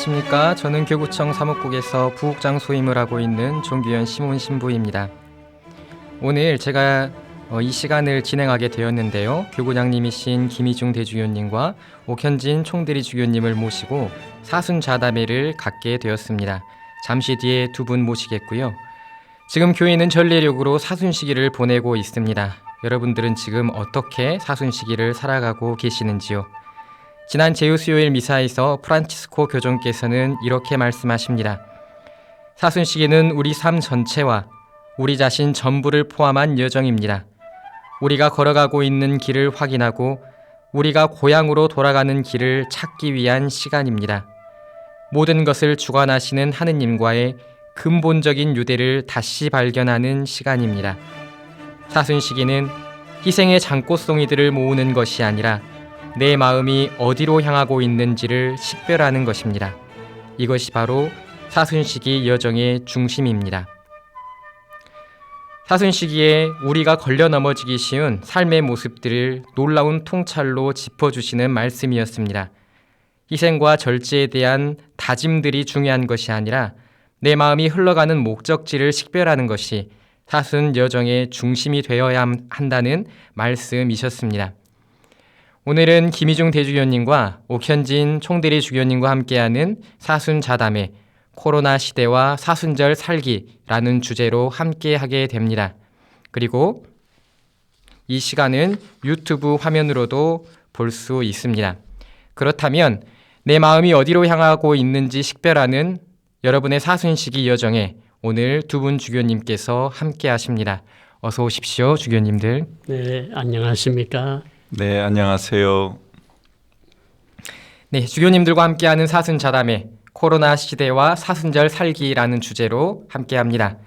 안녕하십니까. 저는 교구청 사목국에서 부국장 소임을 하고 있는 종규현 시몬 신부입니다. 오늘 제가 이 시간을 진행하게 되었는데요. 교구장님이신 김희중 대주교님과 옥현진 총대리 주교님을 모시고 사순자담회를 갖게 되었습니다. 잠시 뒤에 두 분 모시겠고요. 지금 교회는 전례력으로 사순시기를 보내고 있습니다. 여러분들은 지금 어떻게 사순시기를 살아가고 계시는지요? 지난 제휴수요일 미사에서 프란치스코 교종께서는 이렇게 말씀하십니다. 사순시기는 우리 삶 전체와 우리 자신 전부를 포함한 여정입니다. 우리가 걸어가고 있는 길을 확인하고 우리가 고향으로 돌아가는 길을 찾기 위한 시간입니다. 모든 것을 주관하시는 하느님과의 근본적인 유대를 다시 발견하는 시간입니다. 사순시기는 희생의 장꽃송이들을 모으는 것이 아니라 내 마음이 어디로 향하고 있는지를 식별하는 것입니다. 이것이 바로 사순시기 여정의 중심입니다. 사순시기에 우리가 걸려 넘어지기 쉬운 삶의 모습들을 놀라운 통찰로 짚어주시는 말씀이었습니다. 희생과 절제에 대한 다짐들이 중요한 것이 아니라 내 마음이 흘러가는 목적지를 식별하는 것이 사순 여정의 중심이 되어야 한다는 말씀이셨습니다. 오늘은 김희중 대주교님과 옥현진 총대리 주교님과 함께하는 사순자담회 코로나 시대와 사순절 살기라는 주제로 함께하게 됩니다. 그리고 이 시간은 유튜브 화면으로도 볼 수 있습니다. 그렇다면 내 마음이 어디로 향하고 있는지 식별하는 여러분의 사순시기 여정에 오늘 두 분 주교님께서 함께하십니다. 어서 오십시오, 주교님들. 네, 안녕하십니까? 네, 안녕하세요. 네, 주교님들과 함께하는 사순자담회 코로나 시대와 사순절 살기라는 주제로 함께합니다.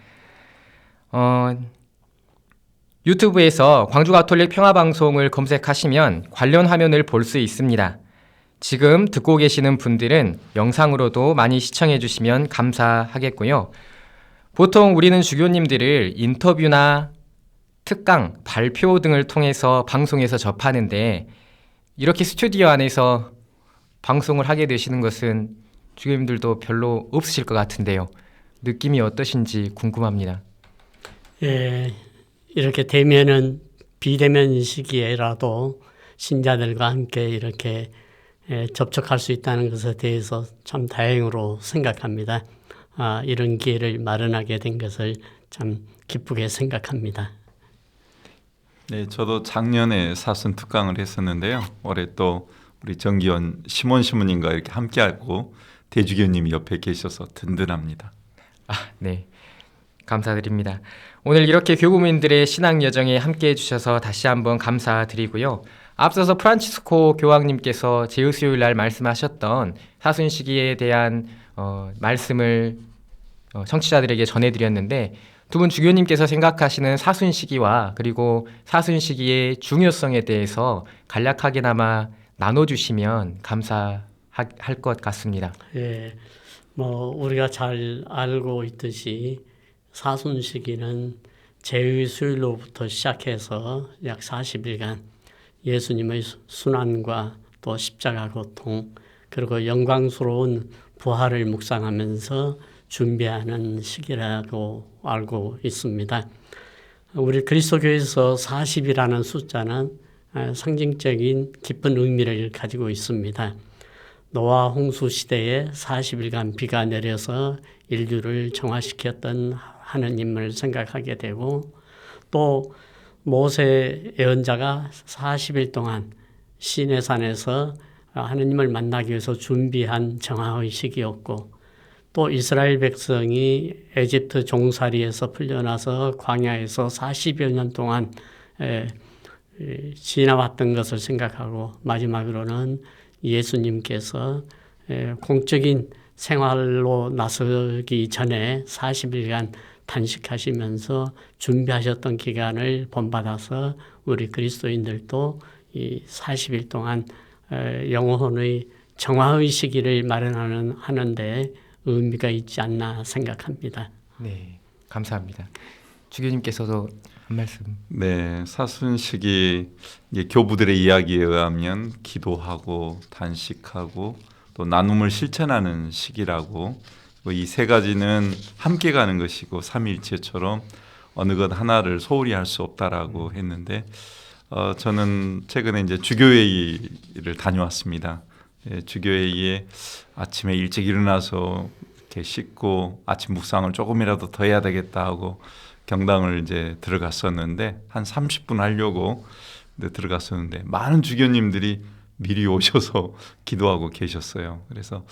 유튜브에서 광주가톨릭 평화방송을 검색하시면 관련 화면을 볼 수 있습니다. 지금 듣고 계시는 분들은 영상으로도 많이 시청해 주시면 감사하겠고요. 보통 우리는 주교님들을 인터뷰나 특강, 발표 등을 통해서 방송에서 접하는데 이렇게 스튜디오 안에서 방송을 하게 되시는 것은 주교님들도 별로 없으실 것 같은데요. 느낌이 어떠신지 궁금합니다. 예, 이렇게 되면은 비대면 시기에라도 신자들과 함께 이렇게 접촉할 수 있다는 것에 대해서 참 다행으로 생각합니다. 이런 기회를 마련하게 된 것을 참 기쁘게 생각합니다. 네, 저도 작년에 사순 특강을 했었는데요. 올해 또 우리 정기원 시몬 신부님과 이렇게 함께하고 대주교님이 옆에 계셔서 든든합니다. 네, 감사드립니다. 오늘 이렇게 교구민들의 신앙 여정에 함께해 주셔서 다시 한번 감사드리고요. 앞서서 프란치스코 교황님께서 제휴수요일 날 말씀하셨던 사순시기에 대한 말씀을 청취자들에게 전해드렸는데 두 분 주교님께서 생각하시는 사순시기와 그리고 사순시기의 중요성에 대해서 간략하게나마 나눠주시면 감사할 것 같습니다. 예, 우리가 잘 알고 있듯이 사순시기는 제의수일로부터 시작해서 약 40일간 예수님의 순환과 또 십자가 고통 그리고 영광스러운 부활을 묵상하면서 준비하는 시기라고 알고 있습니다. 우리 그리스도교에서 40이라는 숫자는 상징적인 깊은 의미를 가지고 있습니다. 노아 홍수 시대에 40일간 비가 내려서 인류를 정화시켰던 하느님을 생각하게 되고 또 모세 예언자가 40일 동안 시내산에서 하느님을 만나기 위해서 준비한 정화의 시기였고 또 이스라엘 백성이 에집트 종살이에서 풀려나서 광야에서 40여 년 동안 지나왔던 것을 생각하고 마지막으로는 예수님께서 공적인 생활로 나서기 전에 40일간 단식하시면서 준비하셨던 기간을 본받아서 우리 그리스도인들도 이 40일 동안 영혼의 정화의 시기를 마련하는데 의미가 있지 않나 생각합니다. 네, 감사합니다. 주교님께서도 한 말씀. 네, 사순시기 교부들의 이야기에 의하면 기도하고 단식하고 또 또 나눔을 실천하는 시기라고 이 세 가지는 함께 가는 것이고 삼위일체처럼 어느 것 하나를 소홀히 할 수 없다라고 했는데 저는 최근에 이제 주교회의를 다녀왔습니다. 예, 주교회의에 아침에 일찍 일어나서 이렇게 씻고 아침 묵상을 조금이라도 더 해야 되겠다 하고 경당을 이제 들어갔었는데 한 30분 하려고 들어갔었는데 많은 주교님들이 미리 오셔서 기도하고 계셨어요. 그래서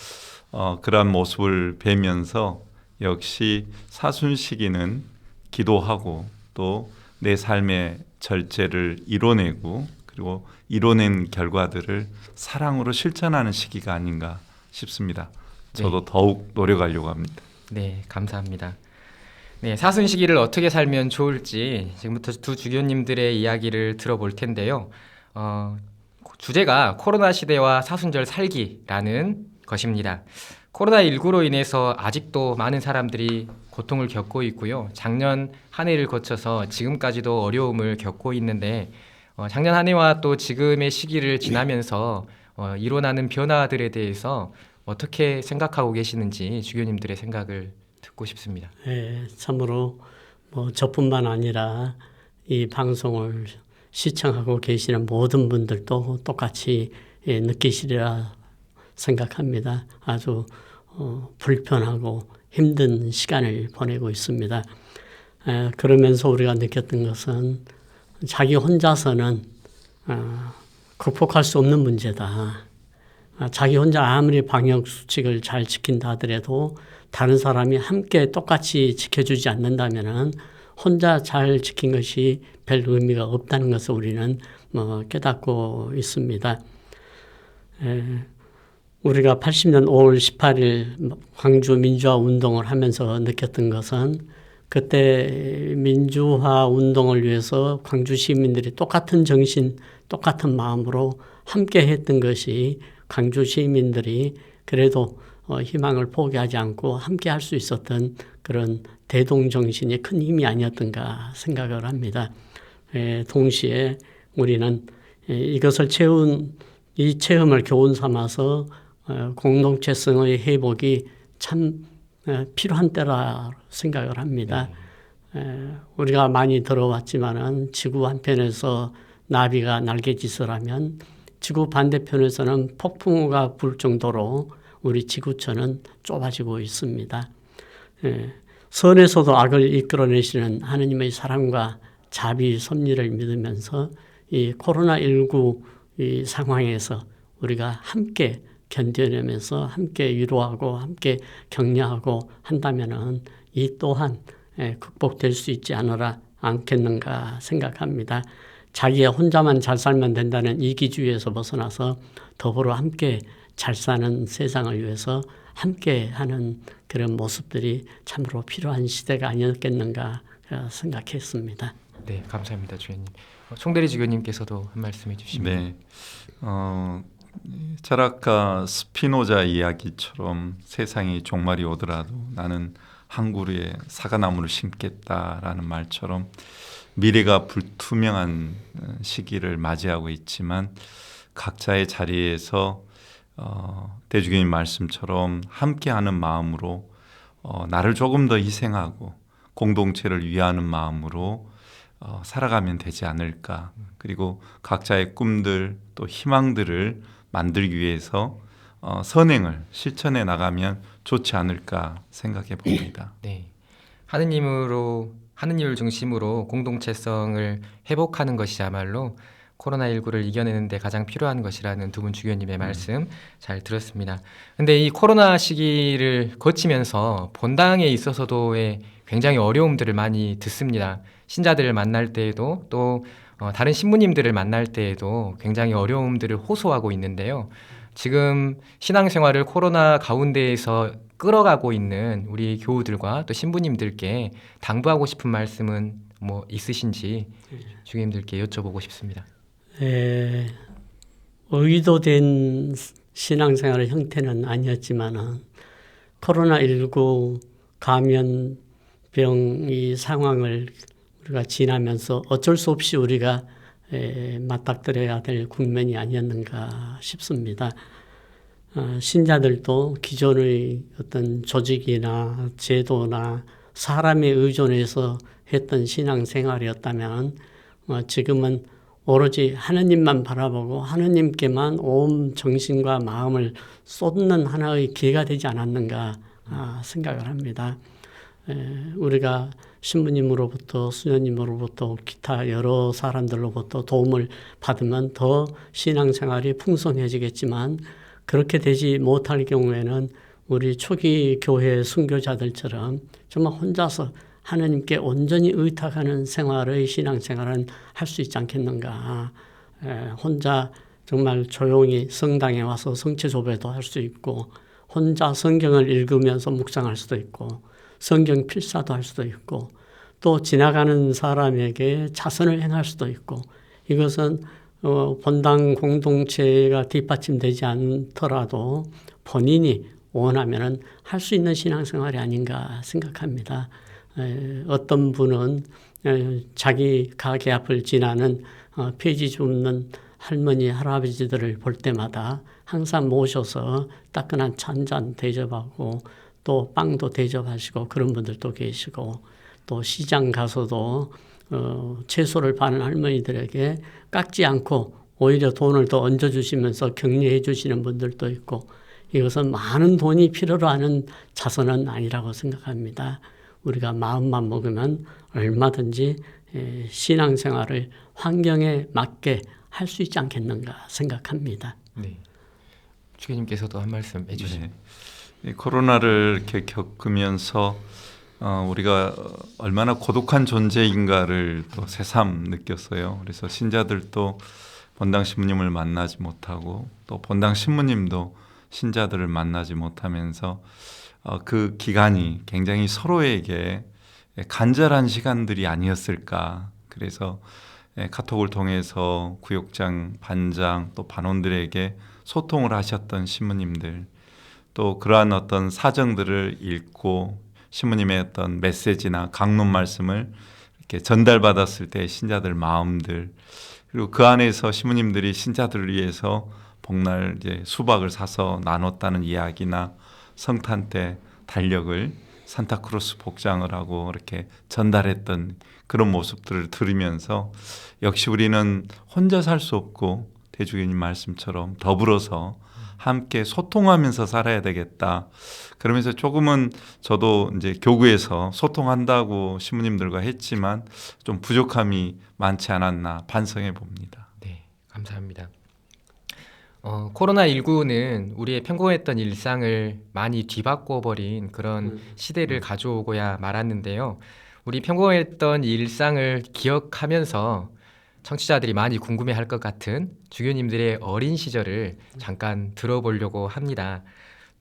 그러한 모습을 뵈면서 역시 사순 시기는 기도하고 또 내 삶의 절제를 이뤄내고 그리고 이뤄낸 결과들을 사랑으로 실천하는 시기가 아닌가 싶습니다. 저도 더욱 노력하려고 합니다. 네, 감사합니다. 네, 사순 시기를 어떻게 살면 좋을지 지금부터 두 주교님들의 이야기를 들어볼 텐데요. 주제가 코로나 시대와 사순절 살기라는 것입니다. 코로나19로 인해서 아직도 많은 사람들이 고통을 겪고 있고요. 작년 한 해를 거쳐서 지금까지도 어려움을 겪고 있는데 작년 한 해와 또 지금의 시기를 지나면서 일어나는 변화들에 대해서 어떻게 생각하고 계시는지 주교님들의 생각을 듣고 싶습니다. 예, 참으로 저뿐만 아니라 이 방송을 시청하고 계시는 모든 분들도 똑같이 느끼시리라 생각합니다. 아주 불편하고 힘든 시간을 보내고 있습니다. 그러면서 우리가 느꼈던 것은 자기 혼자서는 극복할 수 없는 문제다. 자기 혼자 아무리 방역수칙을 잘 지킨다 하더라도 다른 사람이 함께 똑같이 지켜주지 않는다면 혼자 잘 지킨 것이 별 의미가 없다는 것을 우리는 깨닫고 있습니다. 우리가 80년 5월 18일 광주 민주화 운동을 하면서 느꼈던 것은 그때 민주화 운동을 위해서 광주 시민들이 똑같은 정신, 똑같은 마음으로 함께 했던 것이 광주 시민들이 그래도 희망을 포기하지 않고 함께 할 수 있었던 그런 대동정신이 큰 힘이 아니었던가 생각을 합니다. 동시에 우리는 이것을 이 체험을 교훈 삼아서 공동체성의 회복이 참 필요한 때라 생각을 합니다. 우리가 많이 들어왔지만은 지구 한편에서 나비가 날개짓을 하면 지구 반대편에서는 폭풍우가 불 정도로 우리 지구촌은 좁아지고 있습니다. 선에서도 악을 이끌어내시는 하느님의 사랑과 자비, 섭리를 믿으면서 이 코로나19 이 상황에서 우리가 함께 견뎌내면서 함께 위로하고 함께 격려하고 한다면은 이 또한 극복될 수 있지 않겠는가 생각합니다. 자기가 혼자만 잘 살면 된다는 이기주의에서 벗어나서 더불어 함께 잘 사는 세상을 위해서 함께하는 그런 모습들이 참으로 필요한 시대가 아니었겠는가 생각했습니다. 네, 감사합니다, 주연님. 총대리 주교님께서도 한 말씀 해주시면. 네, 철학가 스피노자 이야기처럼 세상이 종말이 오더라도 나는 한 그루의 사과나무를 심겠다라는 말처럼 미래가 불투명한 시기를 맞이하고 있지만 각자의 자리에서 대주교님 말씀처럼 함께하는 마음으로 나를 조금 더 희생하고 공동체를 위하는 마음으로 살아가면 되지 않을까. 그리고 각자의 꿈들 또 희망들을 만들기 위해서 선행을 실천해 나가면 좋지 않을까 생각해 봅니다. 네, 하느님을 중심으로 공동체성을 회복하는 것이야말로 코로나19를 이겨내는 데 가장 필요한 것이라는 두 분 주교님의 말씀 잘 들었습니다. 근데 이 코로나 시기를 거치면서 본당에 있어서도 굉장히 어려움들을 많이 듣습니다. 신자들을 만날 때에도 또 다른 신부님들을 만날 때에도 굉장히 어려움들을 호소하고 있는데요. 지금 신앙생활을 코로나 가운데에서 끌어가고 있는 우리 교우들과 또 신부님들께 당부하고 싶은 말씀은 뭐 있으신지 주교님들께 여쭤보고 싶습니다. 의도된 신앙생활의 형태는 아니었지만 코로나19 감염병 이 상황을 우리가 지나면서 어쩔 수 없이 우리가 맞닥뜨려야 될 국면이 아니었는가 싶습니다. 신자들도 기존의 어떤 조직이나 제도나 사람에 의존해서 했던 신앙생활이었다면 지금은 오로지 하느님만 바라보고 하느님께만 온 정신과 마음을 쏟는 하나의 기회가 되지 않았는가 생각을 합니다. 우리가 신부님으로부터 수녀님으로부터 기타 여러 사람들로부터 도움을 받으면 더 신앙생활이 풍성해지겠지만 그렇게 되지 못할 경우에는 우리 초기 교회 순교자들처럼 정말 혼자서 하나님께 온전히 의탁하는 생활의 신앙생활은 할 수 있지 않겠는가. 혼자 정말 조용히 성당에 와서 성체조배도 할 수 있고 혼자 성경을 읽으면서 묵상할 수도 있고 성경 필사도 할 수도 있고 또 지나가는 사람에게 자선을 행할 수도 있고 이것은 본당 공동체가 뒷받침되지 않더라도 본인이 원하면은 할 수 있는 신앙생활이 아닌가 생각합니다. 어떤 분은 자기 가게 앞을 지나는 폐지 줍는 할머니 할아버지들을 볼 때마다 항상 모셔서 따끈한 차 한 잔 대접하고 또 빵도 대접하시고 그런 분들도 계시고 또 시장 가서도 채소를 파는 할머니들에게 깎지 않고 오히려 돈을 더 얹어주시면서 격려해 주시는 분들도 있고 이것은 많은 돈이 필요로 하는 자선은 아니라고 생각합니다. 우리가 마음만 먹으면 얼마든지 신앙생활을 환경에 맞게 할 수 있지 않겠는가 생각합니다. 네. 주교님께서도 한 말씀 해주시죠. 네. 코로나를 이렇게 겪으면서 우리가 얼마나 고독한 존재인가를 또 새삼 느꼈어요. 그래서 신자들도 본당 신부님을 만나지 못하고 또 본당 신부님도 신자들을 만나지 못하면서 그 기간이 굉장히 서로에게 간절한 시간들이 아니었을까. 그래서 카톡을 통해서 구역장, 반장 또 반원들에게 소통을 하셨던 신부님들 또 그러한 어떤 사정들을 읽고 신부님의 어떤 메시지나 강론 말씀을 이렇게 전달받았을 때 신자들 마음들 그리고 그 안에서 신부님들이 신자들을 위해서 복날 이제 수박을 사서 나눴다는 이야기나 성탄 때 달력을 산타크로스 복장을 하고 이렇게 전달했던 그런 모습들을 들으면서 역시 우리는 혼자 살 수 없고 대주교님 말씀처럼 더불어서 함께 소통하면서 살아야 되겠다. 그러면서 조금은 저도 이제 교구에서 소통한다고 신부님들과 했지만 좀 부족함이 많지 않았나 반성해 봅니다. 네, 감사합니다. 코로나19는 우리의 평범했던 일상을 많이 뒤바꿔 버린 그런 시대를 가져오고야 말았는데요. 우리 평범했던 일상을 기억하면서 청취자들이 많이 궁금해할 것 같은 주교님들의 어린 시절을 잠깐 들어보려고 합니다.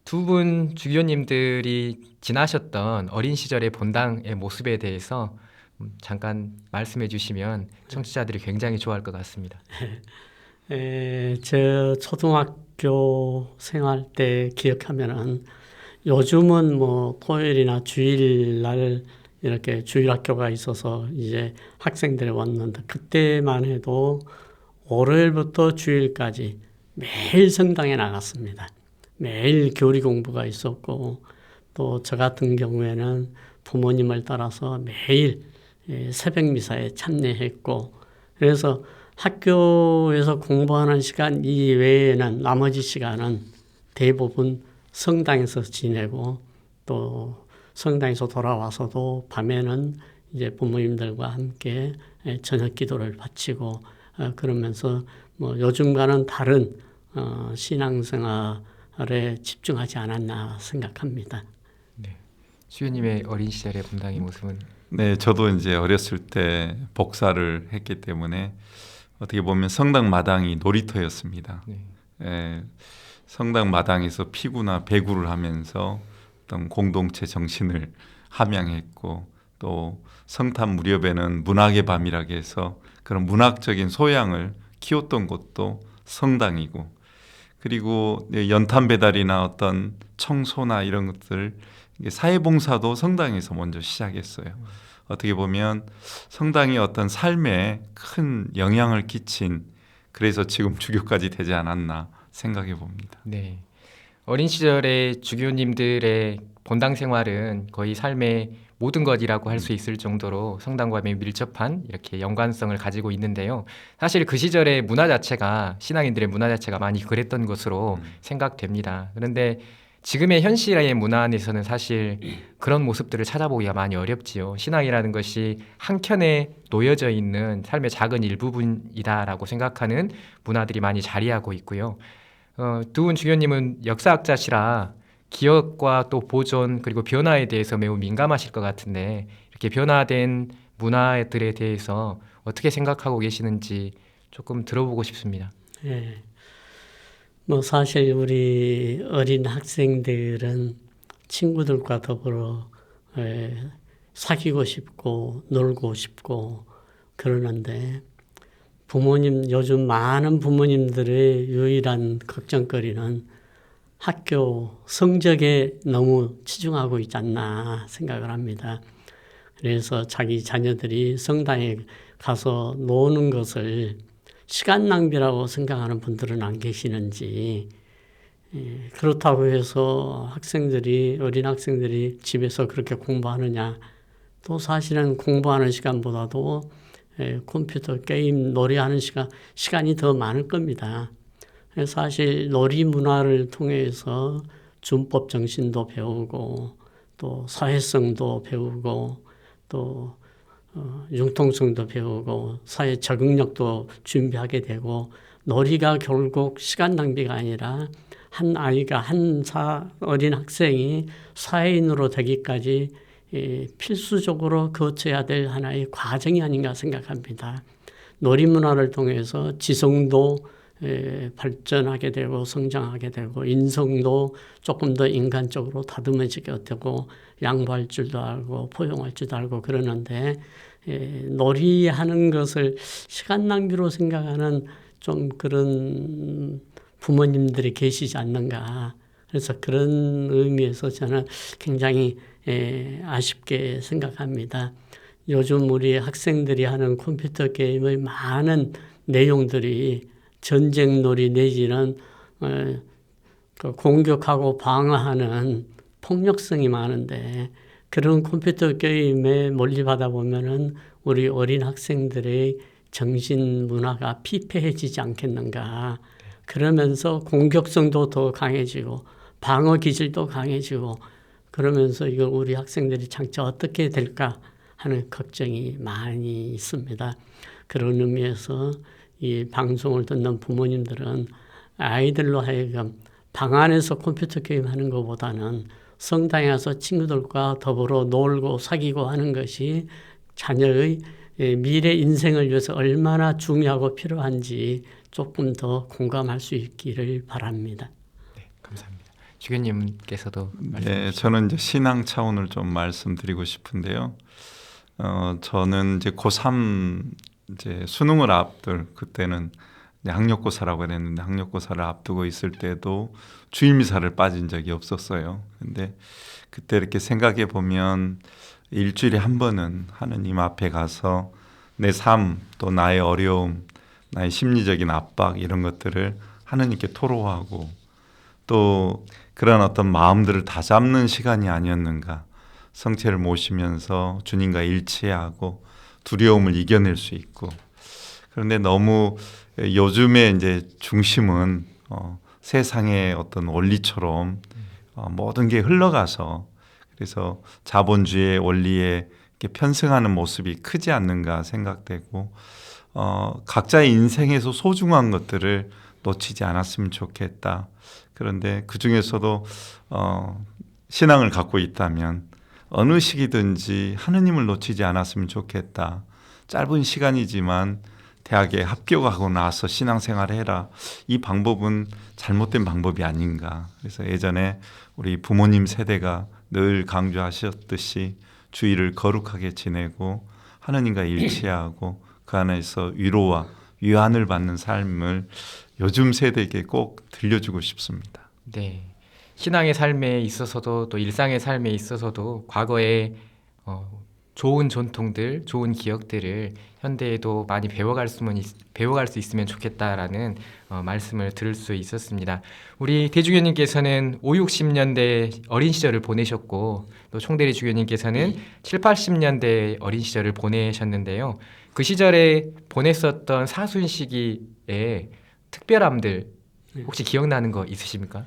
두 분 주교님들이 지나셨던 어린 시절의 본당의 모습에 대해서 잠깐 말씀해 주시면 청취자들이 굉장히 좋아할 것 같습니다. 저 초등학교 생활 때 기억하면은 요즘은 뭐 토요일이나 주일날 이렇게 주일학교가 있어서 이제 학생들이 왔는데 그때만 해도 월요일부터 주일까지 매일 성당에 나갔습니다. 매일 교리 공부가 있었고 또 저 같은 경우에는 부모님을 따라서 매일 새벽 미사에 참여했고 그래서 학교에서 공부하는 시간 이외에는 나머지 시간은 대부분 성당에서 지내고 또 성당에서 돌아와서도 밤에는 이제 부모님들과 함께 저녁 기도를 바치고 그러면서 뭐 요즘과는 다른 신앙생활에 집중하지 않았나 생각합니다. 네. 수교님의 어린 시절의 본당의 모습은? 네, 저도 이제 어렸을 때 복사를 했기 때문에 어떻게 보면 성당 마당이 놀이터였습니다. 네. 성당 마당에서 피구나 배구를 하면서 어떤 공동체 정신을 함양했고 또 성탄 무렵에는 문학의 밤이라고 해서 그런 문학적인 소양을 키웠던 곳도 성당이고 그리고 연탄 배달이나 어떤 청소나 이런 것들 사회봉사도 성당에서 먼저 시작했어요. 어떻게 보면 성당이 어떤 삶에 큰 영향을 끼친 그래서 지금 주교까지 되지 않았나 생각해 봅니다. 네. 어린 시절에 주교님들의 본당 생활은 거의 삶의 모든 것이라고 할 수 있을 정도로 성당과 매우 밀접한 이렇게 연관성을 가지고 있는데요. 사실 그 시절의 문화 자체가 신앙인들의 문화 자체가 많이 그랬던 것으로 생각됩니다. 그런데 지금의 현실의 문화 안에서는 사실 그런 모습들을 찾아보기가 많이 어렵지요. 신앙이라는 것이 한켠에 놓여져 있는 삶의 작은 일부분이다라고 생각하는 문화들이 많이 자리하고 있고요. 두 분 주교님은 역사학자시라 기억과 또 보존 그리고 변화에 대해서 매우 민감하실 것 같은데 이렇게 변화된 문화들에 대해서 어떻게 생각하고 계시는지 조금 들어보고 싶습니다. 예. 뭐 사실 우리 어린 학생들은 친구들과 더불어 사귀고 싶고 놀고 싶고 그러는데 요즘 많은 부모님들의 유일한 걱정거리는 학교 성적에 너무 치중하고 있지 않나 생각을 합니다. 그래서 자기 자녀들이 성당에 가서 노는 것을 시간 낭비라고 생각하는 분들은 안 계시는지, 그렇다고 해서 어린 학생들이 집에서 그렇게 공부하느냐, 또 사실은 공부하는 시간보다도 컴퓨터 게임 놀이하는 시간이 더 많을 겁니다. 사실 놀이 문화를 통해서 준법 정신도 배우고 또 사회성도 배우고 또 융통성도 배우고 사회 적응력도 준비하게 되고 놀이가 결국 시간 낭비가 아니라 한 아이가 어린 학생이 사회인으로 되기까지 필수적으로 거쳐야 될 하나의 과정이 아닌가 생각합니다. 놀이 문화를 통해서 지성도 발전하게 되고 성장하게 되고 인성도 조금 더 인간적으로 다듬어지게 되고 양보할 줄도 알고 포용할 줄도 알고 그러는데 놀이하는 것을 시간 낭비로 생각하는 좀 그런 부모님들이 계시지 않는가. 그래서 그런 의미에서 저는 굉장히 아쉽게 생각합니다. 요즘 우리 학생들이 하는 컴퓨터 게임의 많은 내용들이 전쟁놀이 내지는 공격하고 방어하는 폭력성이 많은데 그런 컴퓨터 게임에 몰입하다 보면은 우리 어린 학생들의 정신 문화가 피폐해지지 않겠는가. 그러면서 공격성도 더 강해지고 방어 기질도 강해지고 그러면서 이거 우리 학생들이 장차 어떻게 될까 하는 걱정이 많이 있습니다. 그런 의미에서 이 방송을 듣는 부모님들은 아이들로 하여금 방 안에서 컴퓨터 게임 하는 것보다는 성당에 가서 친구들과 더불어 놀고 사귀고 하는 것이 자녀의 미래 인생을 위해서 얼마나 중요하고 필요한지 조금 더 공감할 수 있기를 바랍니다. 네, 감사합니다. 주교님께서도 네, 저는 이제 신앙 차원을 좀 말씀드리고 싶은데요. 저는 이제 고3 이제 수능을 앞둘 그때는 이제 학력고사라고 했는데 학력고사를 앞두고 있을 때도 주일미사를 빠진 적이 없었어요. 근데 그때 이렇게 생각해 보면 일주일에 한 번은 하느님 앞에 가서 내 삶, 또 나의 어려움, 나의 심리적인 압박 이런 것들을 하느님께 토로하고 또 그런 어떤 마음들을 다잡는 시간이 아니었는가. 성체를 모시면서 주님과 일치하고 두려움을 이겨낼 수 있고 그런데 너무 요즘에 이제 중심은 세상의 어떤 원리처럼 모든 게 흘러가서 그래서 자본주의 원리에 이렇게 편승하는 모습이 크지 않는가 생각되고 각자의 인생에서 소중한 것들을 놓치지 않았으면 좋겠다. 그런데 그 중에서도 신앙을 갖고 있다면 어느 시기든지 하느님을 놓치지 않았으면 좋겠다. 짧은 시간이지만 대학에 합격하고 나서 신앙생활을 해라. 이 방법은 잘못된 방법이 아닌가. 그래서 예전에 우리 부모님 세대가 늘 강조하셨듯이 주일을 거룩하게 지내고 하느님과 일치하고 그 안에서 위로와 위안을 받는 삶을 요즘 세대에게 꼭 들려주고 싶습니다. 네. 신앙의 삶에 있어서도 또 일상의 삶에 있어서도 과거에 좋은 전통들, 좋은 기억들을 현대에도 많이 배워갈 수 있으면 좋겠다라는 말씀을 들을 수 있었습니다. 우리 대주교님께서는 5, 60년대 어린 시절을 보내셨고 또 총대리 주교님께서는 7, 80년대 어린 시절을 보내셨는데요. 그 시절에 보냈었던 사순 시기에 특별함들 혹시 기억나는 거 있으십니까?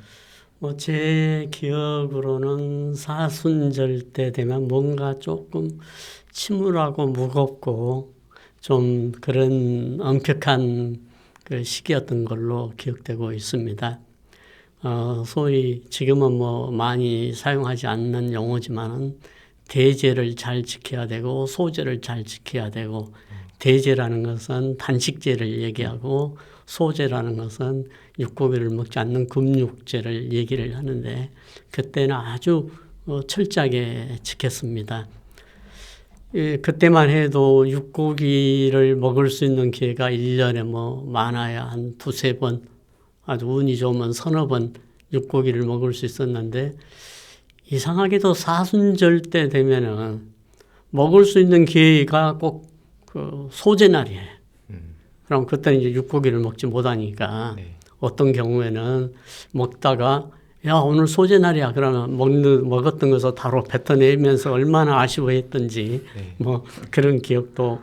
제 기억으로는 사순절 때 되면 뭔가 조금 침울하고 무겁고 좀 그런 엄격한 그 시기였던 걸로 기억되고 있습니다. 소위 지금은 뭐 많이 사용하지 않는 용어지만은 대제를 잘 지켜야 되고 소제를 잘 지켜야 되고 대제라는 것은 단식제를 얘기하고 소제라는 것은 육고기를 먹지 않는 금육제를 얘기를 하는데 그때는 아주 철저하게 지켰습니다. 그때만 해도 육고기를 먹을 수 있는 기회가 1년에 뭐 많아야 한 두세 번, 아주 운이 좋으면 서너 번 육고기를 먹을 수 있었는데 이상하게도 사순절 때 되면은 먹을 수 있는 기회가 꼭 그 소제날이에요. 그럼 그때는 이제 육고기를 먹지 못하니까 네. 어떤 경우에는 먹다가 야 오늘 소제날이야 그러면 먹었던 것을 바로 뱉어내면서 얼마나 아쉬워했던지 네. 뭐 그런 기억도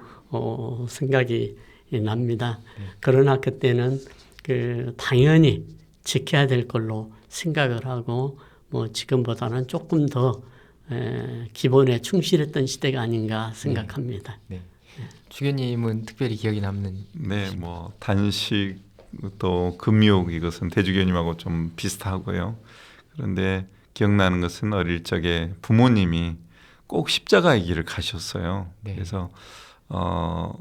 생각이 납니다. 그러나 그때는 그 당연히 지켜야 될 걸로 생각을 하고 뭐 지금보다는 조금 더 기본에 충실했던 시대가 아닌가 생각합니다. 네. 주교님은 특별히 기억이 남는 네, 뭐 단식 또 금욕 이것은 대주교님하고 좀 비슷하고요. 그런데 기억나는 것은 어릴 적에 부모님이 꼭 십자가의 길을 가셨어요. 네. 그래서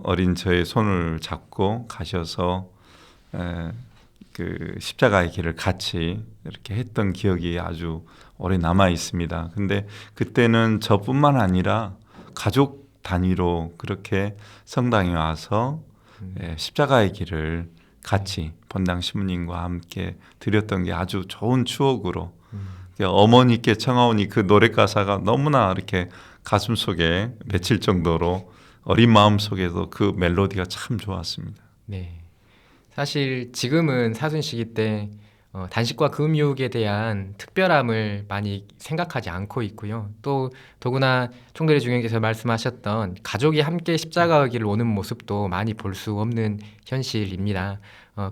어린 저의 손을 잡고 가셔서 그 십자가의 길을 같이 이렇게 했던 기억이 아주 오래 남아 있습니다. 근데 그때는 저뿐만 아니라 가족 단위로 그렇게 성당에 와서 십자가의 길을 같이 본당 신부님과 함께 드렸던 게 아주 좋은 추억으로 어머니께 청하오니 그 노래 가사가 너무나 이렇게 가슴 속에 맺힐 정도로 어린 마음 속에도 그 멜로디가 참 좋았습니다. 네. 사실 지금은 사순 시기 때 단식과 금육에 대한 특별함을 많이 생각하지 않고 있고요. 또 더구나 총대리 주교님께서 말씀하셨던 가족이 함께 십자가 길을 오는 모습도 많이 볼 수 없는 현실입니다.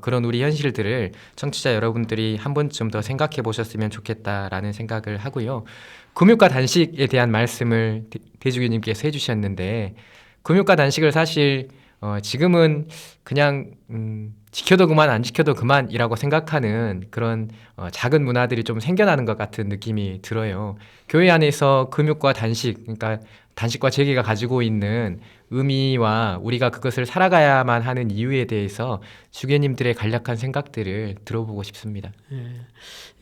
그런 우리 현실들을 청취자 여러분들이 한 번쯤 더 생각해 보셨으면 좋겠다라는 생각을 하고요. 금육과 단식에 대한 말씀을 대주교님께서 해주셨는데 금육과 단식을 사실 지금은 그냥 지켜도 그만 안 지켜도 그만이라고 생각하는 그런 작은 문화들이 좀 생겨나는 것 같은 느낌이 들어요. 교회 안에서 금육과 단식, 그러니까 단식과 제기가 가지고 있는 의미와 우리가 그것을 살아가야만 하는 이유에 대해서 주교님들의 간략한 생각들을 들어보고 싶습니다.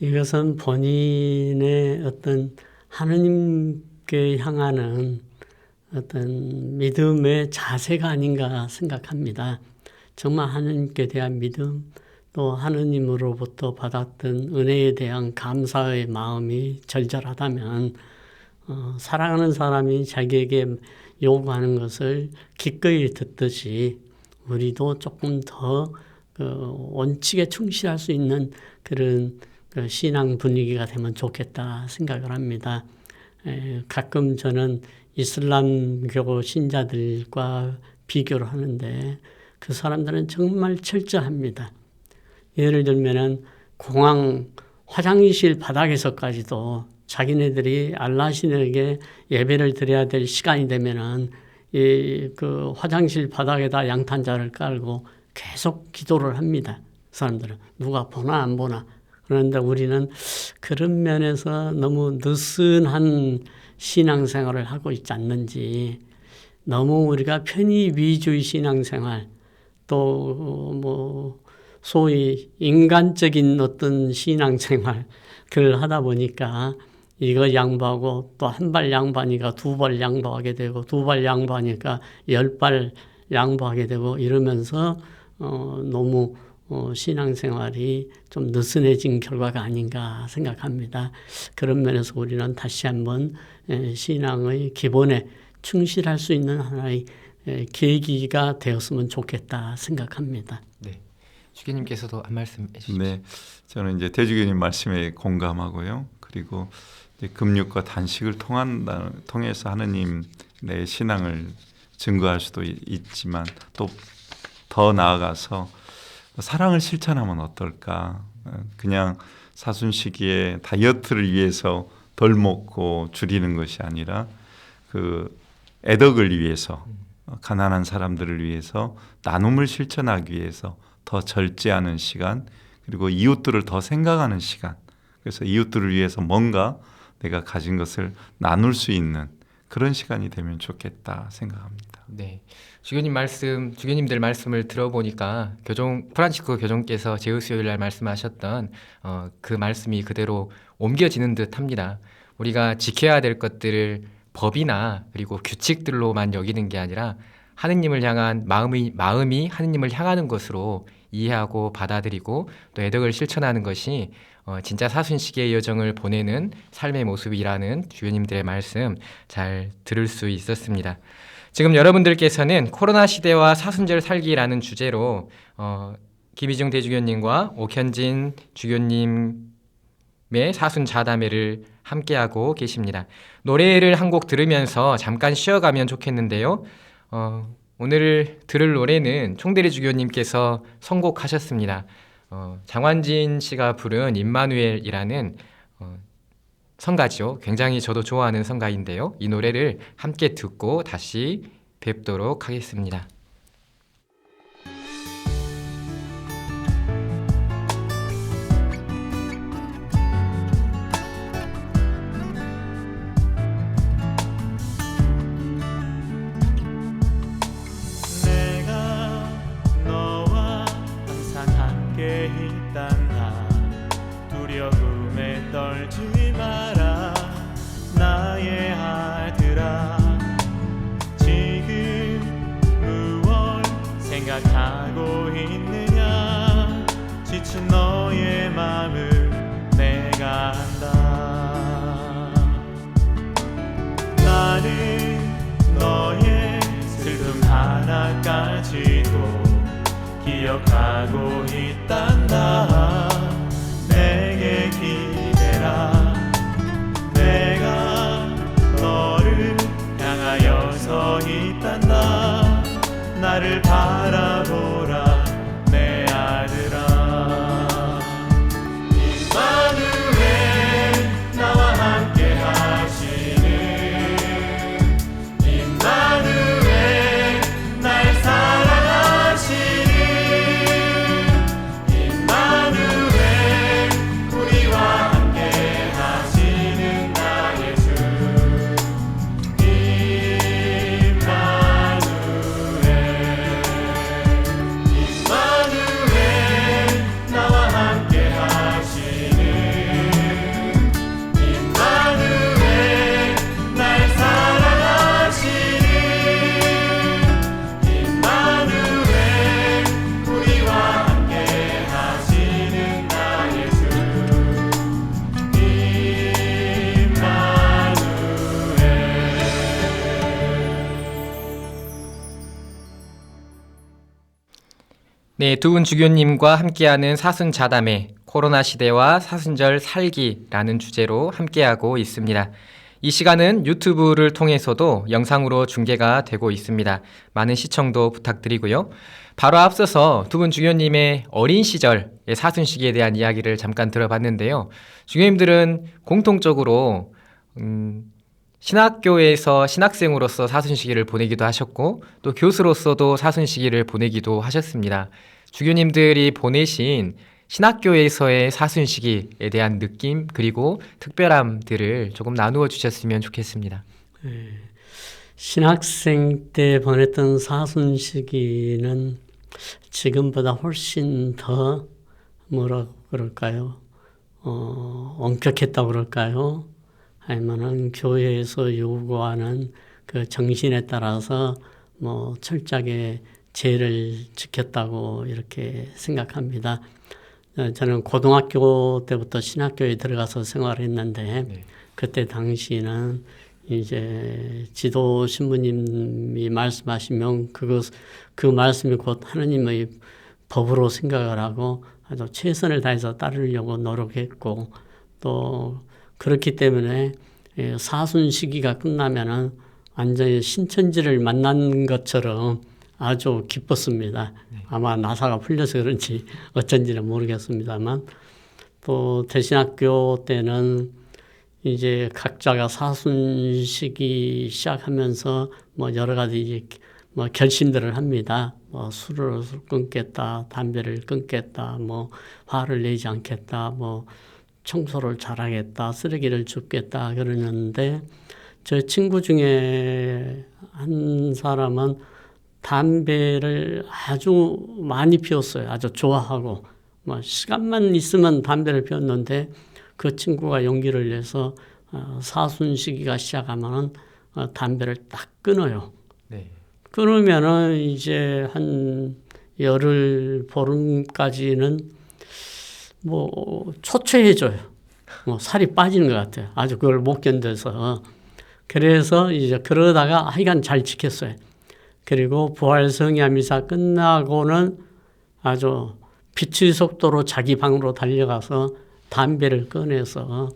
이것은 본인의 어떤 하느님께 향하는 어떤 믿음의 자세가 아닌가 생각합니다. 정말 하느님께 대한 믿음, 또 하느님으로부터 받았던 은혜에 대한 감사의 마음이 절절하다면 사랑하는 사람이 자기에게 요구하는 것을 기꺼이 듣듯이 우리도 조금 더 원칙에 충실할 수 있는 그런 신앙 분위기가 되면 좋겠다 생각을 합니다. 가끔 저는 이슬람교 신자들과 비교를 하는데 그 사람들은 정말 철저합니다. 예를 들면은 공항 화장실 바닥에서까지도 자기네들이 알라신에게 예배를 드려야 될 시간이 되면은 그 화장실 바닥에다 양탄자를 깔고 계속 기도를 합니다. 사람들은 누가 보나 안 보나. 그런데 우리는 그런 면에서 너무 느슨한 신앙생활을 하고 있지 않는지, 너무 우리가 편의 위주의 신앙생활, 또 뭐 소위 인간적인 어떤 신앙생활 그걸 하다 보니까 이거 양보하고 또 한 발 양보하니까 두 발 양보하게 되고 두 발 양보하니까 10발 양보하게 되고 이러면서 너무 신앙생활이 좀 느슨해진 결과가 아닌가 생각합니다. 그런 면에서 우리는 다시 한번 신앙의 기본에 충실할 수 있는 하나의 계기가 되었으면 좋겠다 생각합니다. 네. 주교님께서도 한 말씀 해주십시오. 네, 저는 이제 대주교님 말씀에 공감하고요. 그리고 이제 금육과 단식을 통해서 하느님 내 신앙을 증거할 수도 있지만 또 더 나아가서 사랑을 실천하면 어떨까? 그냥 사순시기에 다이어트를 위해서 덜 먹고 줄이는 것이 아니라 그 애덕을 위해서 가난한 사람들을 위해서 나눔을 실천하기 위해서 더 절제하는 시간, 그리고 이웃들을 더 생각하는 시간. 그래서 이웃들을 위해서 뭔가 내가 가진 것을 나눌 수 있는 그런 시간이 되면 좋겠다 생각합니다. 네, 주교님들 말씀을 들어보니까 프란치스코 교종께서 제우스요일 날 말씀하셨던 그 말씀이 그대로 옮겨지는 듯합니다. 우리가 지켜야 될 것들을 법이나 그리고 규칙들로만 여기는 게 아니라 하느님을 향한 마음이 하느님을 향하는 것으로 이해하고 받아들이고 또 애덕을 실천하는 것이 진짜 사순시기의 여정을 보내는 삶의 모습이라는 주교님들의 말씀 잘 들을 수 있었습니다. 지금 여러분들께서는 코로나 시대와 사순절 살기라는 주제로 김희중 대주교님과 옥현진 주교님의 사순 자담회를 함께하고 계십니다. 노래를 한 곡 들으면서 잠깐 쉬어가면 좋겠는데요. 오늘 들을 노래는 총대리 주교님께서 선곡하셨습니다. 장환진 씨가 부른 임마누엘이라는 성가죠. 굉장히 저도 좋아하는 성가인데요. 이 노래를 함께 듣고 다시 뵙도록 하겠습니다. 내가 너와 항상 함께 있단다. 두려움에 떨지 마라 나의 아들아. 지금 무엇 생각하고 있느냐. 지친 너의 마음을 내가 안다. 나는 너의 슬픔 하나까지도 기억하고 있단다. 내게 기대라. 내가 너를 향하여 서 있단다. 나를 바라보라 내 아들아. 임마누엘 나와 함께 하시는 임마누엘 날 사랑하시는 임마누엘 우리와 함께 하시는 나의 주 임마누엘 나와 함께 하시는 임마누엘 날 사랑하시는 임마누엘 우리와 함께 하시는 나의 주 네, 두 분 주교님과 함께하는 사순 자담회 코로나 시대와 사순절 살기라는 주제로 함께하고 있습니다. 이 시간은 유튜브를 통해서도 영상으로 중계가 되고 있습니다. 많은 시청도 부탁드리고요. 바로 앞서서 두 분 주교님의 어린 시절의 사순시기에 대한 이야기를 잠깐 들어봤는데요. 주교님들은 공통적으로 신학교에서 신학생으로서 사순시기를 보내기도 하셨고 또 교수로서도 사순시기를 보내기도 하셨습니다. 주교님들이 보내신 신학교에서의 사순시기에 대한 느낌 그리고 특별함들을 조금 나누어 주셨으면 좋겠습니다. 신학생 때 보냈던 사순시기는 지금보다 훨씬 더 뭐라 그럴까요? 엄격했다고 그럴까요? 아니면은 교회에서 요구하는 그 정신에 따라서 뭐 철저하게 제를 지켰다고 이렇게 생각합니다. 저는 고등학교 때부터 신학교에 들어가서 생활했는데 네. 그때 당시는 이제 지도 신부님이 말씀하시면 그 말씀이 곧 하나님의 법으로 생각을 하고 아주 최선을 다해서 따르려고 노력했고 또 그렇기 때문에 사순 시기가 끝나면은 완전히 신천지를 만난 것처럼 아주 기뻤습니다. 아마 나사가 풀려서 그런지 어쩐지는 모르겠습니다만 또 대신학교 때는 이제 각자가 사순 시기 시작하면서 뭐 여러 가지 뭐 결심들을 합니다. 뭐 술을 끊겠다, 담배를 끊겠다, 뭐 화를 내지 않겠다, 뭐 청소를 잘하겠다, 쓰레기를 줍겠다 그러는데 저 친구 중에 한 사람은 담배를 아주 많이 피웠어요. 아주 좋아하고 뭐 시간만 있으면 담배를 피웠는데 그 친구가 용기를 내서 사순 시기가 시작하면은 담배를 딱 끊어요. 네. 끊으면은 이제 한 열흘 보름까지는 뭐 초췌해져요. 뭐 살이 빠지는 것 같아요. 아주 그걸 못 견뎌서. 그래서 이제 그러다가 하여간 잘 지켰어요. 그리고 부활성야 미사 끝나고는 아주 빛의 속도로 자기 방으로 달려가서 담배를 꺼내서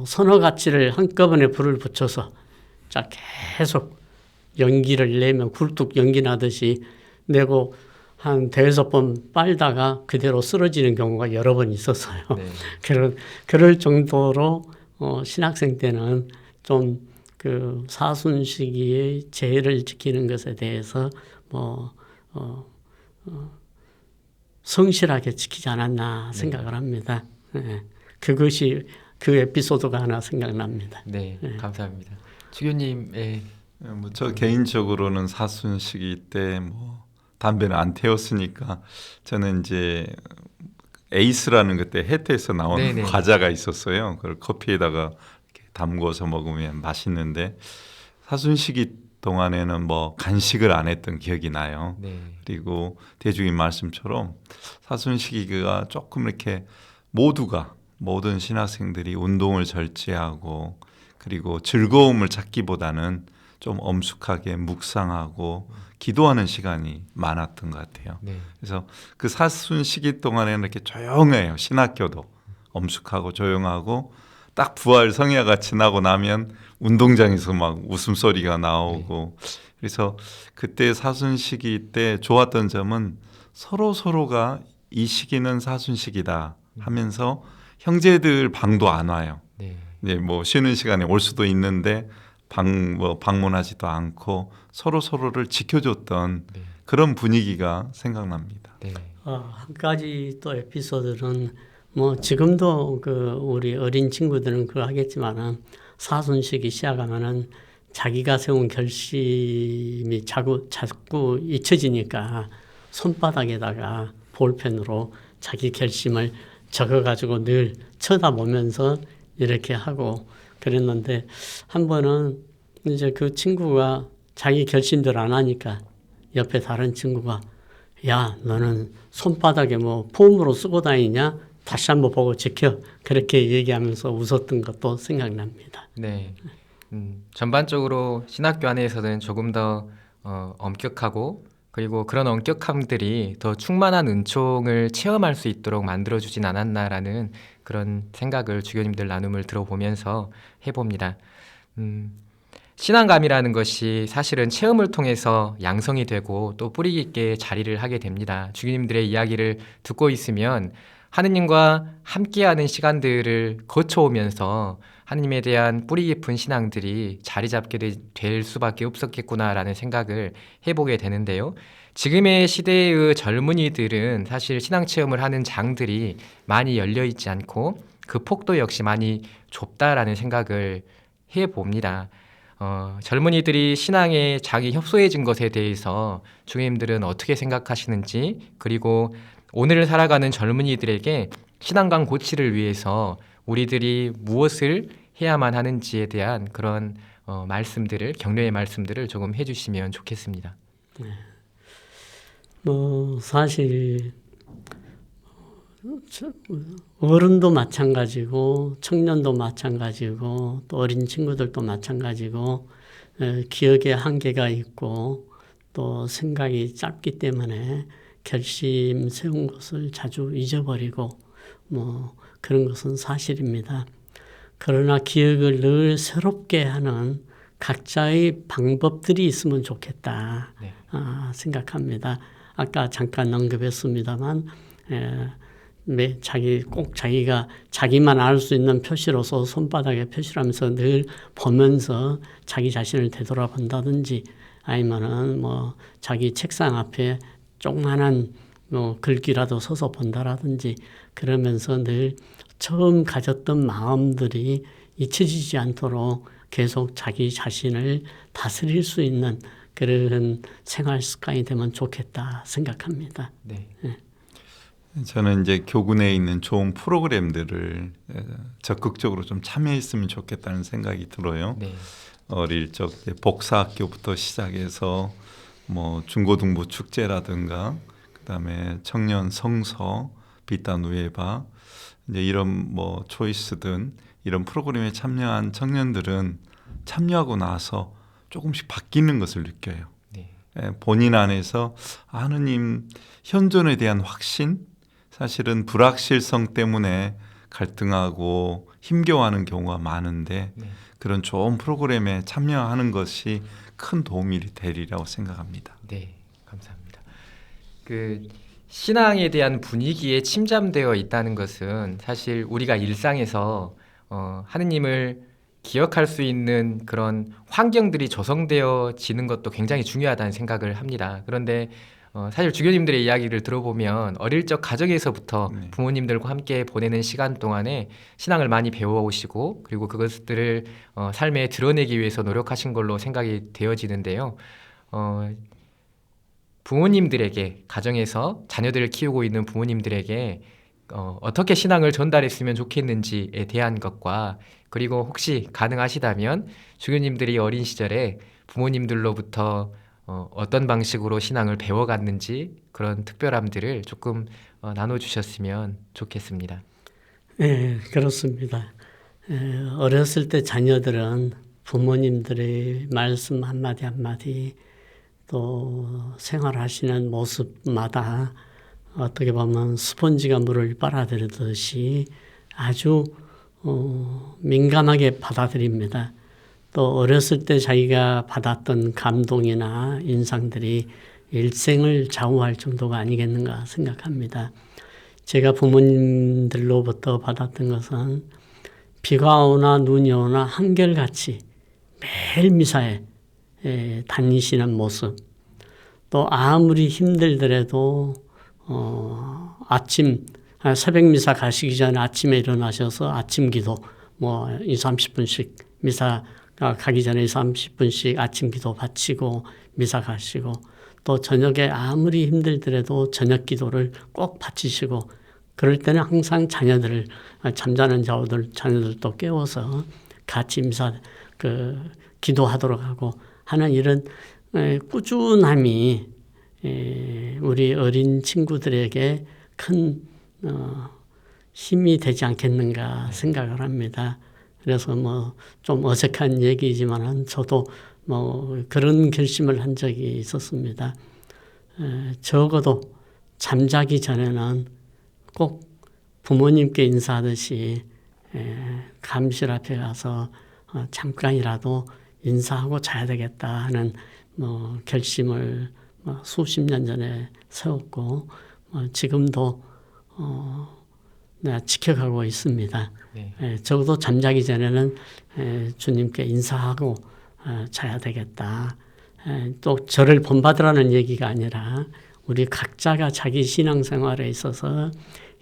서너 가지를 한꺼번에 불을 붙여서 자 계속 연기를 내면 굴뚝 연기 나듯이 내고 한 대여섯 번 빨다가 그대로 쓰러지는 경우가 여러 번 있었어요. 네. 그럴 정도로 신학생 때는 좀 그 사순 시기의 제를 지키는 것에 대해서 성실하게 지키지 않았나 생각을 합니다. 네. 그것이 그 에피소드가 하나 생각납니다. 네, 감사합니다. 주교님의 뭐 저 개인적으로는 사순 시기 때 뭐 담배는 안 태웠으니까 저는 이제 에이스라는 그때 혜태에서 나오는 네네. 과자가 있었어요. 그걸 커피에다가 이렇게 담궈서 먹으면 맛있는데 사순 시기 동안에는 뭐 간식을 안 했던 기억이 나요. 네. 그리고 대주님 말씀처럼 사순 시기가 조금 이렇게 모든 신학생들이 운동을 절제하고 그리고 즐거움을 찾기보다는 좀 엄숙하게 묵상하고 기도하는 시간이 많았던 것 같아요. 네. 그래서 그 사순 시기 동안에는 이렇게 조용해요. 신학교도 엄숙하고 조용하고 딱 부활 성야가 지나고 나면 운동장에서 막 웃음소리가 나오고 그래서 그때 사순 시기 때 좋았던 점은 서로가 이 시기는 사순 시기다 하면서 형제들 방도 안 와요. 네. 이제 뭐 쉬는 시간에 올 수도 있는데 방문하지도 않고 서로를 지켜줬던 네. 그런 분위기가 생각납니다. 네. 한 가지 또 에피소드는 뭐 지금도 그 우리 어린 친구들은 그거 하겠지만은 사순식이 시작하면은 자기가 세운 결심이 자꾸 잊혀지니까 손바닥에다가 볼펜으로 자기 결심을 적어가지고 늘 쳐다보면서 이렇게 하고 그랬는데 한 번은 이제 그 친구가 자기 결심들 안 하니까 옆에 다른 친구가 야 너는 손바닥에 뭐 폼으로 쓰고 다니냐 다시 한번 보고 지켜 그렇게 얘기하면서 웃었던 것도 생각납니다. 네. 전반적으로 신학교 안에서는 조금 더 엄격하고 그리고 그런 엄격함들이 더 충만한 은총을 체험할 수 있도록 만들어주진 않았나라는 그런 생각을 주교님들 나눔을 들어보면서 해봅니다. 신앙감이라는 것이 사실은 체험을 통해서 양성이 되고 또 뿌리 깊게 자리를 하게 됩니다. 주교님들의 이야기를 듣고 있으면 하느님과 함께하는 시간들을 거쳐오면서 하느님에 대한 뿌리 깊은 신앙들이 자리 잡게 될 수밖에 없었겠구나라는 생각을 해보게 되는데요. 지금의 시대의 젊은이들은 사실 신앙 체험을 하는 장들이 많이 열려 있지 않고 그 폭도 역시 많이 좁다라는 생각을 해봅니다. 젊은이들이 신앙의 장이 협소해진 것에 대해서 주님들은 어떻게 생각하시는지 그리고 오늘을 살아가는 젊은이들에게 신앙관 고치를 위해서 우리들이 무엇을 해야만 하는지에 대한 그런 말씀들을 격려의 말씀들을 조금 해주시면 좋겠습니다. 뭐 사실 어른도 마찬가지고 청년도 마찬가지고 또 어린 친구들도 마찬가지고 기억에 한계가 있고 또 생각이 짧기 때문에 결심 세운 것을 자주 잊어버리고 뭐 그런 것은 사실입니다. 그러나 기억을 늘 새롭게 하는 각자의 방법들이 있으면 좋겠다 생각합니다. 아까 잠깐 언급했습니다만 자기가 자기만 알 수 있는 표시로서 손바닥에 표시를 하면서 늘 보면서 자기 자신을 되돌아본다든지 아니면은 뭐 자기 책상 앞에 조그만한 글귀라도 써서 본다라든지 그러면서 늘 처음 가졌던 마음들이 잊혀지지 않도록 계속 자기 자신을 다스릴 수 있는 그런 생활 습관이 되면 좋겠다 생각합니다. 네. 저는 이제 교군에 있는 좋은 프로그램들을 적극적으로 좀 참여했으면 좋겠다는 생각이 들어요. 네. 어릴 적 복사학교부터 시작해서 뭐 중고등부 축제라든가 그다음에 청년 성서, 비타누에바 이제 이런 뭐 초이스든 이런 프로그램에 참여한 청년들은 참여하고 나서 조금씩 바뀌는 것을 느껴요. 네. 본인 안에서 하느님 현존에 대한 확신, 사실은 불확실성 때문에 갈등하고 힘겨워하는 경우가 많은데 네. 그런 좋은 프로그램에 참여하는 것이 큰 도움이 되리라고 생각합니다. 네, 감사합니다. 그 신앙에 대한 분위기에 침잠되어 있다는 것은 사실 우리가 일상에서 하느님을 기억할 수 있는 그런 환경들이 조성되어지는 것도 굉장히 중요하다는 생각을 합니다. 그런데 사실 주교님들의 이야기를 들어보면 어릴 적 가정에서부터 네. 부모님들과 함께 보내는 시간 동안에 신앙을 많이 배워오시고 그리고 그것들을 삶에 드러내기 위해서 노력하신 걸로 생각이 되어지는데요. 부모님들에게 가정에서 자녀들을 키우고 있는 부모님들에게 어떻게 신앙을 전달했으면 좋겠는지에 대한 것과 그리고 혹시 가능하시다면 주교님들이 어린 시절에 부모님들로부터 어떤 방식으로 신앙을 배워갔는지 그런 특별함들을 조금 나눠주셨으면 좋겠습니다. 네, 그렇습니다. 어렸을 때 자녀들은 부모님들의 말씀 한마디 한마디 또 생활하시는 모습마다 어떻게 보면 스펀지가 물을 빨아들이듯이 아주 민감하게 받아들입니다. 또 어렸을 때 자기가 받았던 감동이나 인상들이 일생을 좌우할 정도가 아니겠는가 생각합니다. 제가 부모님들로부터 받았던 것은 비가 오나 눈이 오나 한결같이 매일 미사에 다니시는 모습, 또 아무리 힘들더라도 새벽 미사 가시기 전에 아침에 일어나셔서 아침 기도 20-30분씩 미사 가기 전에 30분씩 아침 기도 바치고 미사 가시고 또 저녁에 아무리 힘들더라도 저녁 기도를 꼭 바치시고 그럴 때는 항상 자녀들을 잠자는 자녀들도 깨워서 같이 미사 기도하도록 하고 하는 이런 꾸준함이 우리 어린 친구들에게 큰 힘이 되지 않겠는가 생각을 합니다. 그래서 좀 어색한 얘기지만은 저도 그런 결심을 한 적이 있었습니다. 적어도 잠자기 전에는 꼭 부모님께 인사하듯이 감실 앞에 가서 잠깐이라도 인사하고 자야 되겠다 하는 결심을 수십 년 전에 세웠고 지금도 내가 지켜가고 있습니다. 네. 적어도 잠자기 전에는 주님께 인사하고 자야 되겠다. 또 저를 본받으라는 얘기가 아니라 우리 각자가 자기 신앙생활에 있어서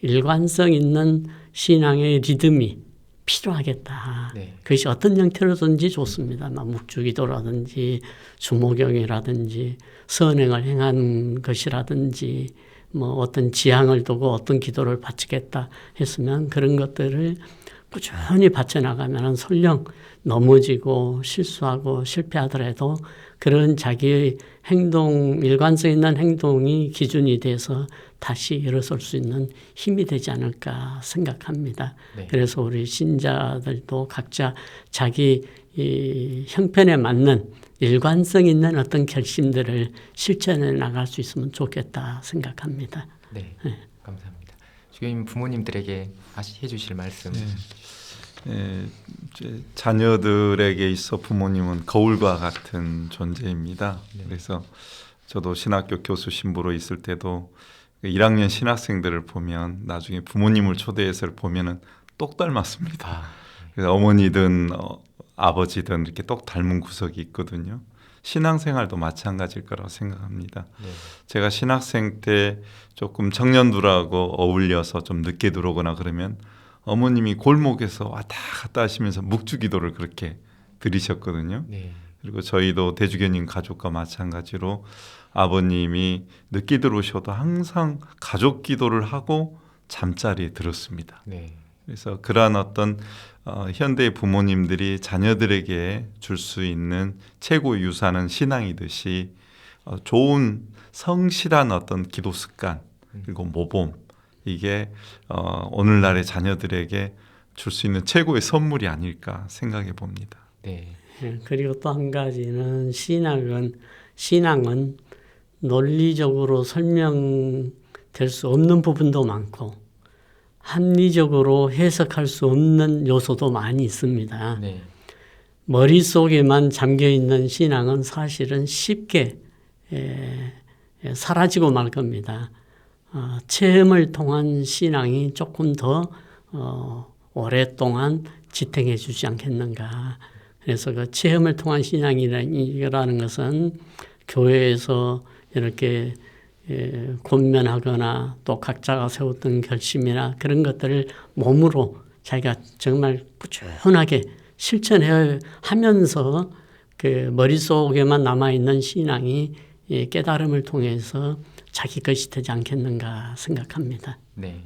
일관성 있는 신앙의 리듬이 필요하겠다. 네. 그것이 어떤 형태로든지 좋습니다. 묵주기도라든지 주모경이라든지 선행을 행한 것이라든지 어떤 지향을 두고 어떤 기도를 바치겠다 했으면 그런 것들을 꾸준히 바쳐나가면 설령 넘어지고 실수하고 실패하더라도 그런 자기의 행동, 일관성 있는 행동이 기준이 돼서 다시 일어설 수 있는 힘이 되지 않을까 생각합니다. 네. 그래서 우리 신자들도 각자 자기 이 형편에 맞는 일관성 있는 어떤 결심들을 실천해 나갈 수 있으면 좋겠다 생각합니다. 네, 감사합니다. 주교님 부모님들에게 해주실 말씀. 이제 자녀들에게 있어 부모님은 거울과 같은 존재입니다. 그래서 저도 신학교 교수 신부로 있을 때도 1학년 신학생들을 보면 나중에 부모님을 초대해서 보면은 똑 닮았습니다. 그래서 어머니든 아버지든 이렇게 똑 닮은 구석이 있거든요. 신앙생활도 마찬가지일 거라고 생각합니다. 제가 신학생 때 조금 청년들하고 어울려서 좀 늦게 들어오거나 그러면 어머님이 골목에서 왔다 갔다 하시면서 묵주기도를 그렇게 드리셨거든요. 네. 그리고 저희도 대주교님 가족과 마찬가지로 아버님이 늦게 들어오셔도 항상 가족 기도를 하고 잠자리에 들었습니다. 네. 그래서 그러한 어떤 현대의 부모님들이 자녀들에게 줄 수 있는 최고의 유산은 신앙이듯이 좋은 성실한 어떤 기도 습관 그리고 모범 이게 오늘날의 자녀들에게 줄 수 있는 최고의 선물이 아닐까 생각해 봅니다. 네. 그리고 또 한 가지는 신앙은 논리적으로 설명될 수 없는 부분도 많고 합리적으로 해석할 수 없는 요소도 많이 있습니다. 네. 머릿속에만 잠겨있는 신앙은 사실은 쉽게 사라지고 말 겁니다. 체험을 통한 신앙이 조금 더 오랫동안 지탱해 주지 않겠는가. 그래서 그 체험을 통한 신앙이라는 것은 교회에서 이렇게 권면하거나 또 각자가 세웠던 결심이나 그런 것들을 몸으로 자기가 정말 꾸준하게 실천해 하면서 그 머릿속에만 남아있는 신앙이 깨달음을 통해서 자기 것이 되지 않겠는가 생각합니다. 네.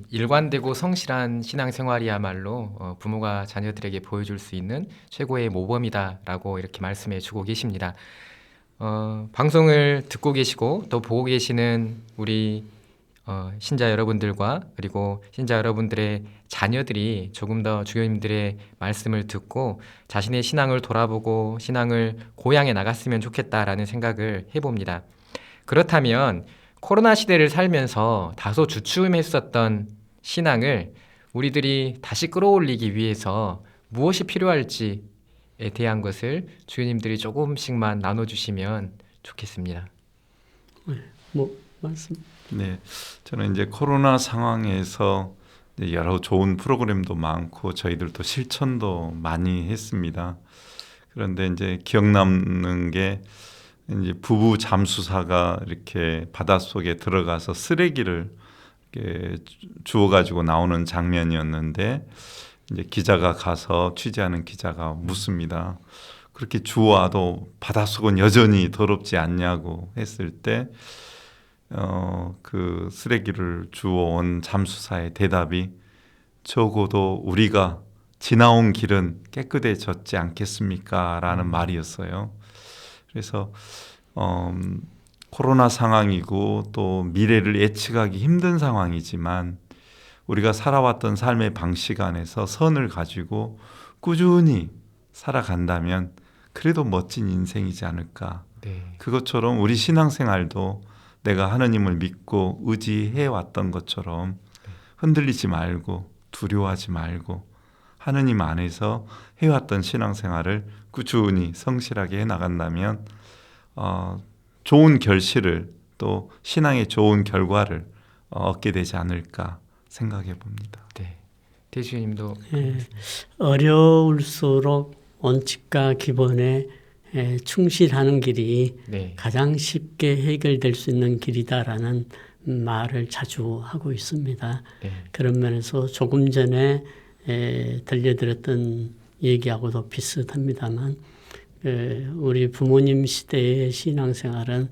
일관되고 성실한 신앙생활이야말로 부모가 자녀들에게 보여줄 수 있는 최고의 모범이다라고 이렇게 말씀해 주고 계십니다. 방송을 듣고 계시고 또 보고 계시는 우리 신자 여러분들과 그리고 신자 여러분들의 자녀들이 조금 더 주교님들의 말씀을 듣고 자신의 신앙을 돌아보고 신앙을 고양해 나갔으면 좋겠다라는 생각을 해봅니다. 그렇다면 코로나 시대를 살면서 다소 주춤했었던 신앙을 우리들이 다시 끌어올리기 위해서 무엇이 필요할지에 대한 것을 주교님들이 조금씩만 나눠주시면 좋겠습니다. 말씀. 네, 저는 이제 코로나 상황에서 여러 좋은 프로그램도 많고 저희들도 실천도 많이 했습니다. 그런데 이제 기억 남는 게 이제 부부 잠수사가 이렇게 바닷속에 들어가서 쓰레기를 이렇게 주워가지고 나오는 장면이었는데 이제 기자가 가서 취재하는 기자가 묻습니다. 그렇게 주워와도 바닷속은 여전히 더럽지 않냐고 했을 때 그 쓰레기를 주워온 잠수사의 대답이 적어도 우리가 지나온 길은 깨끗해졌지 않겠습니까? 라는 말이었어요. 그래서 코로나 상황이고 또 미래를 예측하기 힘든 상황이지만 우리가 살아왔던 삶의 방식 안에서 선을 가지고 꾸준히 살아간다면 그래도 멋진 인생이지 않을까. 네. 그것처럼 우리 신앙생활도 내가 하느님을 믿고 의지해 왔던 것처럼 흔들리지 말고 두려워하지 말고 하느님 안에서 해왔던 신앙생활을 꾸준히 성실하게 해나간다면 좋은 결실을 또 신앙의 좋은 결과를 얻게 되지 않을까 생각해 봅니다. 네. 대주님도 어려울수록 원칙과 기본에 충실하는 길이 네. 가장 쉽게 해결될 수 있는 길이다라는 말을 자주 하고 있습니다. 네. 그런 면에서 조금 전에 들려드렸던 얘기하고도 비슷합니다만 우리 부모님 시대의 신앙생활은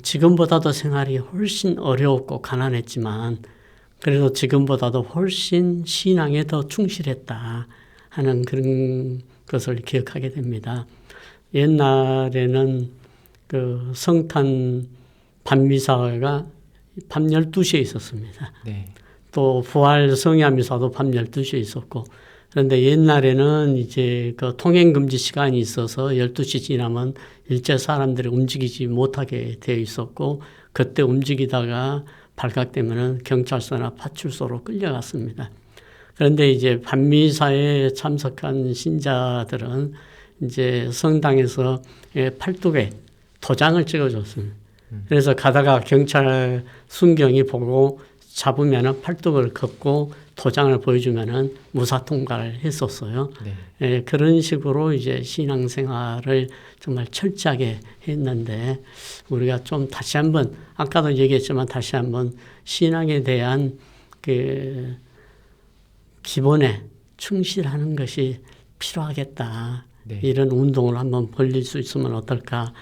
지금보다도 생활이 훨씬 어려웠고 가난했지만 그래서 지금보다도 훨씬 신앙에 더 충실했다 하는 그런 것을 기억하게 됩니다. 옛날에는 그 성탄 밤미사가 밤 12시에 있었습니다. 네. 또 부활 성야미사도 밤 12시에 있었고, 그런데 옛날에는 이제 그 통행금지 시간이 있어서 12시 지나면 일제 사람들이 움직이지 못하게 되어 있었고, 그때 움직이다가 발각되면은 경찰서나 파출소로 끌려갔습니다. 그런데 이제 밤미사에 참석한 신자들은 이제 성당에서 팔뚝에 도장을 찍어줬습니다. 그래서 가다가 경찰 순경이 보고 잡으면은 팔뚝을 걷고 도장을 보여주면은 무사 통과를 했었어요. 네. 그런 식으로 이제 신앙생활을 정말 철저하게 했는데, 우리가 좀 다시 한번, 아까도 얘기했지만 다시 한번 신앙에 대한 그 기본에 충실하는 것이 필요하겠다. 네. 이런 운동을 한번 벌릴 수 있으면 어떨까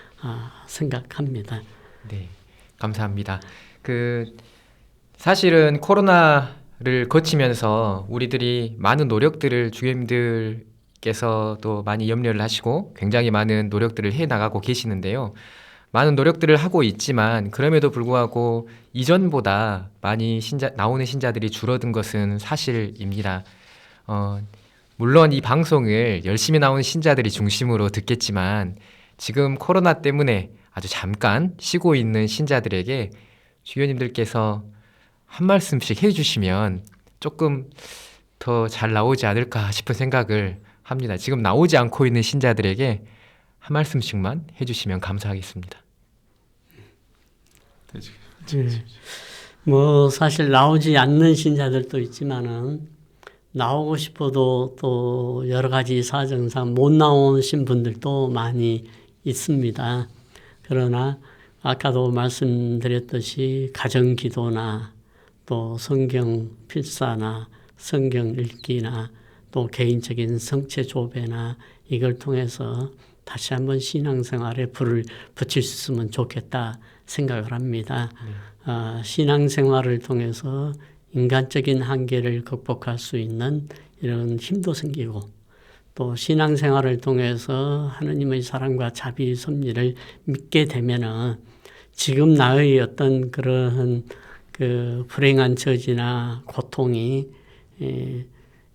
생각합니다. 네, 감사합니다. 사실은 코로나를 거치면서 우리들이 많은 노력들을 주임들께서도 많이 염려를 하시고 굉장히 많은 노력들을 해 나가고 계시는데요. 많은 노력들을 하고 있지만 그럼에도 불구하고 이전보다 많이 나오는 신자들이 줄어든 것은 사실입니다. 물론 이 방송을 열심히 나오는 신자들이 중심으로 듣겠지만 지금 코로나 때문에 아주 잠깐 쉬고 있는 신자들에게 주교님들께서 한 말씀씩 해주시면 조금 더 잘 나오지 않을까 싶은 생각을 합니다. 지금 나오지 않고 있는 신자들에게 한 말씀씩만 해주시면 감사하겠습니다. 뭐 사실 나오지 않는 신자들도 있지만은 나오고 싶어도 또 여러 가지 사정상 못 나오신 분들도 많이 있습니다. 그러나 아까도 말씀드렸듯이 가정기도나 또 성경 필사나 성경 읽기나 또 개인적인 성체 조배나 이걸 통해서 다시 한번 신앙생활에 불을 붙일 수 있으면 좋겠다 생각을 합니다. 신앙생활을 통해서 인간적인 한계를 극복할 수 있는 이런 힘도 생기고, 또 신앙생활을 통해서 하느님의 사랑과 자비 섭리를 믿게 되면은 지금 나의 어떤 그런 그 불행한 처지나 고통이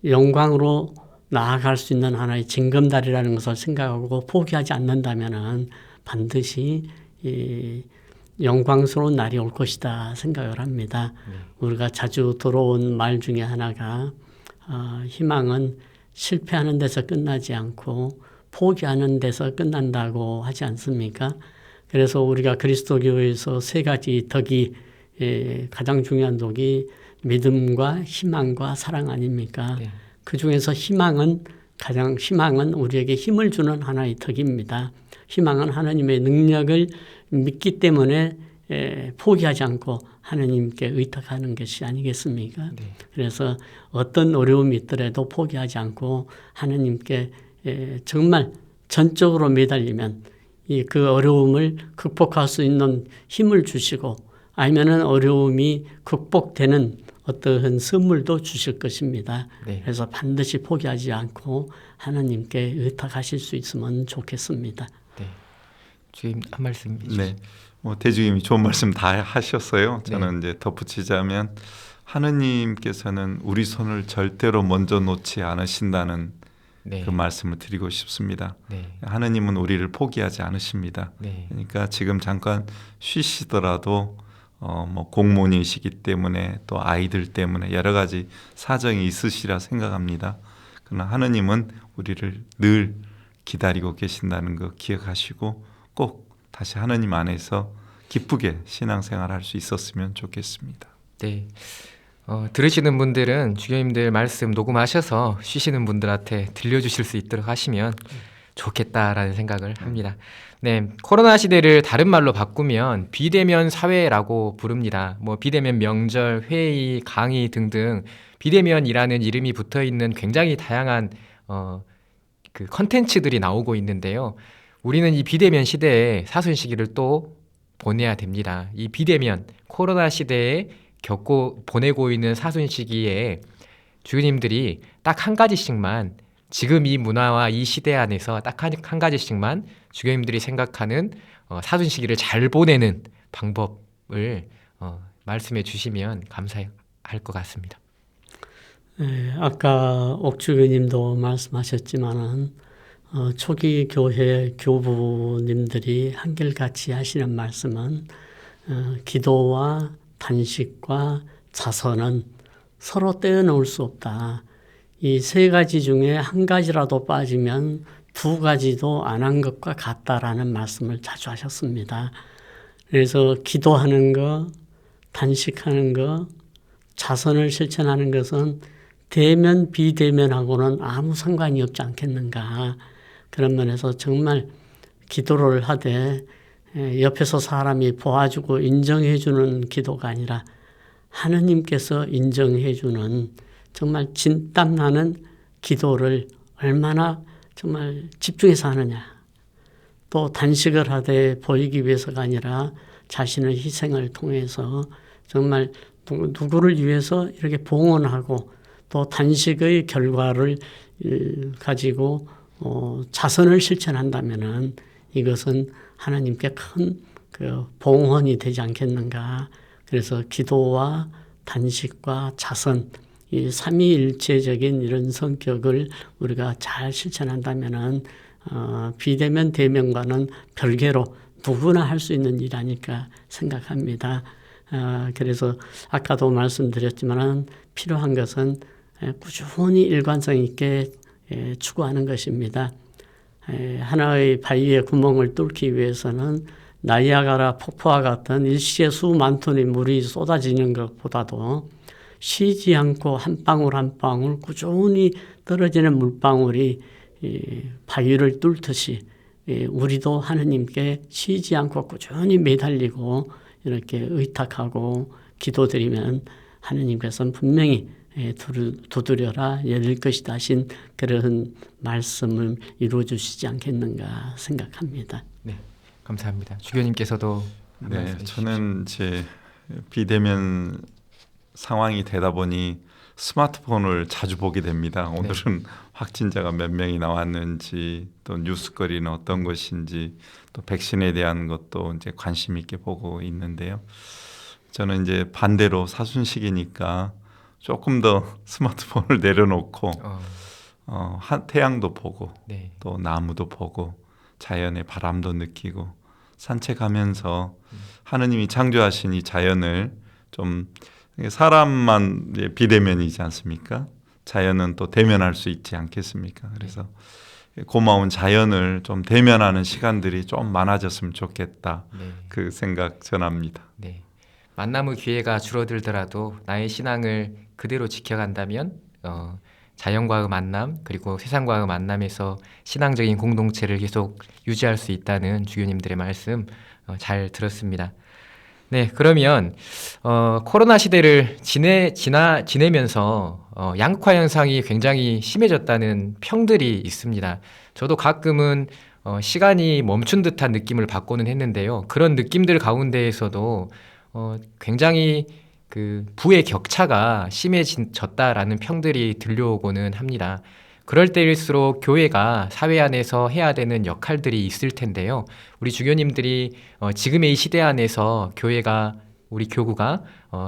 영광으로 나아갈 수 있는 하나의 징검다리라는 것을 생각하고 포기하지 않는다면은 반드시 영광스러운 날이 올 것이다 생각을 합니다. 우리가 자주 들어온 말 중에 하나가 희망은 실패하는 데서 끝나지 않고 포기하는 데서 끝난다고 하지 않습니까? 그래서 우리가 그리스도교에서 세 가지 덕이 가장 중요한 덕이 믿음과 희망과 사랑 아닙니까? 네. 그 중에서 희망은 우리에게 힘을 주는 하나의 덕입니다. 희망은 하나님의 능력을 믿기 때문에 포기하지 않고 하나님께 의탁하는 것이 아니겠습니까? 네. 그래서 어떤 어려움이 있더라도 포기하지 않고 하나님께 정말 전적으로 매달리면 그 어려움을 극복할 수 있는 힘을 주시고, 아니면은 어려움이 극복되는 어떠한 선물도 주실 것입니다. 네. 그래서 반드시 포기하지 않고 하나님께 의탁하실 수 있으면 좋겠습니다. 네. 주임 한 말씀 해주시죠. 네, 대주님이 좋은 말씀 다 하셨어요. 저는 이제 덧붙이자면 하느님께서는 우리 손을 절대로 먼저 놓지 않으신다는 네. 그 말씀을 드리고 싶습니다. 네. 하느님은 우리를 포기하지 않으십니다. 네. 그러니까 지금 잠깐 쉬시더라도 공무원이시기 때문에 또 아이들 때문에 여러 가지 사정이 있으시라 생각합니다. 그러나 하느님은 우리를 늘 기다리고 계신다는 거 기억하시고 꼭 다시 하느님 안에서 기쁘게 신앙생활할 수 있었으면 좋겠습니다. 네. 들으시는 분들은 주교님들 말씀 녹음하셔서 쉬시는 분들한테 들려주실 수 있도록 하시면 좋겠다라는 생각을 합니다. 네, 코로나 시대를 다른 말로 바꾸면 비대면 사회라고 부릅니다. 비대면 명절, 회의, 강의 등등 비대면이라는 이름이 붙어 있는 굉장히 다양한 그 컨텐츠들이 나오고 있는데요. 우리는 이 비대면 시대에 사순 시기를 또 보내야 됩니다. 이 비대면 코로나 시대에 겪고 보내고 있는 사순 시기에 주교님들이 딱 한 가지씩만 지금 이 문화와 이 시대 안에서 딱 한 가지씩만 주교님들이 생각하는 사순 시기를 잘 보내는 방법을 말씀해 주시면 감사할 것 같습니다. 아까 옥주교님도 말씀하셨지만은 초기 교회 교부님들이 한결같이 하시는 말씀은 기도와 단식과 자선은 서로 떼어놓을 수 없다. 이 세 가지 중에 한 가지라도 빠지면 두 가지도 안 한 것과 같다라는 말씀을 자주 하셨습니다. 그래서 기도하는 거, 단식하는 거, 자선을 실천하는 것은 대면 비대면하고는 아무 상관이 없지 않겠는가. 그런 면에서 정말 기도를 하되 옆에서 사람이 도와주고 인정해주는 기도가 아니라 하느님께서 인정해주는 정말 진땀나는 기도를 얼마나 정말 집중해서 하느냐. 또 단식을 하되 보이기 위해서가 아니라 자신의 희생을 통해서 정말 누구를 위해서 이렇게 봉헌하고 또 단식의 결과를 가지고 자선을 실천한다면은 이것은 하나님께 큰 그 봉헌이 되지 않겠는가. 그래서 기도와 단식과 자선, 이 삼위일체적인 이런 성격을 우리가 잘 실천한다면은 비대면 대면과는 별개로 누구나 할 수 있는 일이니까 생각합니다. 그래서 아까도 말씀드렸지만은 필요한 것은 꾸준히 일관성 있게 추구하는 것입니다. 하나의 바위에 구멍을 뚫기 위해서는 나이아가라 폭포와 같은 일시에 수만 톤의 물이 쏟아지는 것보다도 쉬지 않고 한 방울 한 방울 꾸준히 떨어지는 물방울이 바위를 뚫듯이 우리도 하느님께 쉬지 않고 꾸준히 매달리고 이렇게 의탁하고 기도드리면 하느님께서는 분명히 두드려라 열릴 것이다 하신 그런 말씀을 이루어 주시지 않겠는가 생각합니다. 네, 감사합니다. 주교님께서도 네, 저는 이제 비대면 상황이 되다 보니 스마트폰을 자주 보게 됩니다. 오늘은 확진자가 몇 명이 나왔는지 또 뉴스거리는 어떤 것인지 또 백신에 대한 것도 이제 관심 있게 보고 있는데요. 저는 이제 반대로 사순식이니까 조금 더 스마트폰을 내려놓고 태양도 보고 네. 또 나무도 보고 자연의 바람도 느끼고 산책하면서 하느님이 창조하신 이 자연을 좀 사람만 비대면이지 않습니까? 자연은 또 대면할 수 있지 않겠습니까? 그래서 고마운 자연을 좀 대면하는 시간들이 좀 많아졌으면 좋겠다. 네. 그 생각 전합니다. 네. 만남의 기회가 줄어들더라도 나의 신앙을 그대로 지켜간다면 자연과의 만남 그리고 세상과의 만남에서 신앙적인 공동체를 계속 유지할 수 있다는 주교님들의 말씀 잘 들었습니다. 네, 그러면 코로나 시대를 지내면서 양극화 현상이 굉장히 심해졌다는 평들이 있습니다. 저도 가끔은 시간이 멈춘 듯한 느낌을 받고는 했는데요. 그런 느낌들 가운데에서도 굉장히 그 부의 격차가 심해졌다라는 평들이 들려오고는 합니다. 그럴 때일수록 교회가 사회 안에서 해야 되는 역할들이 있을 텐데요. 우리 주교님들이 지금의 이 시대 안에서 우리 교구가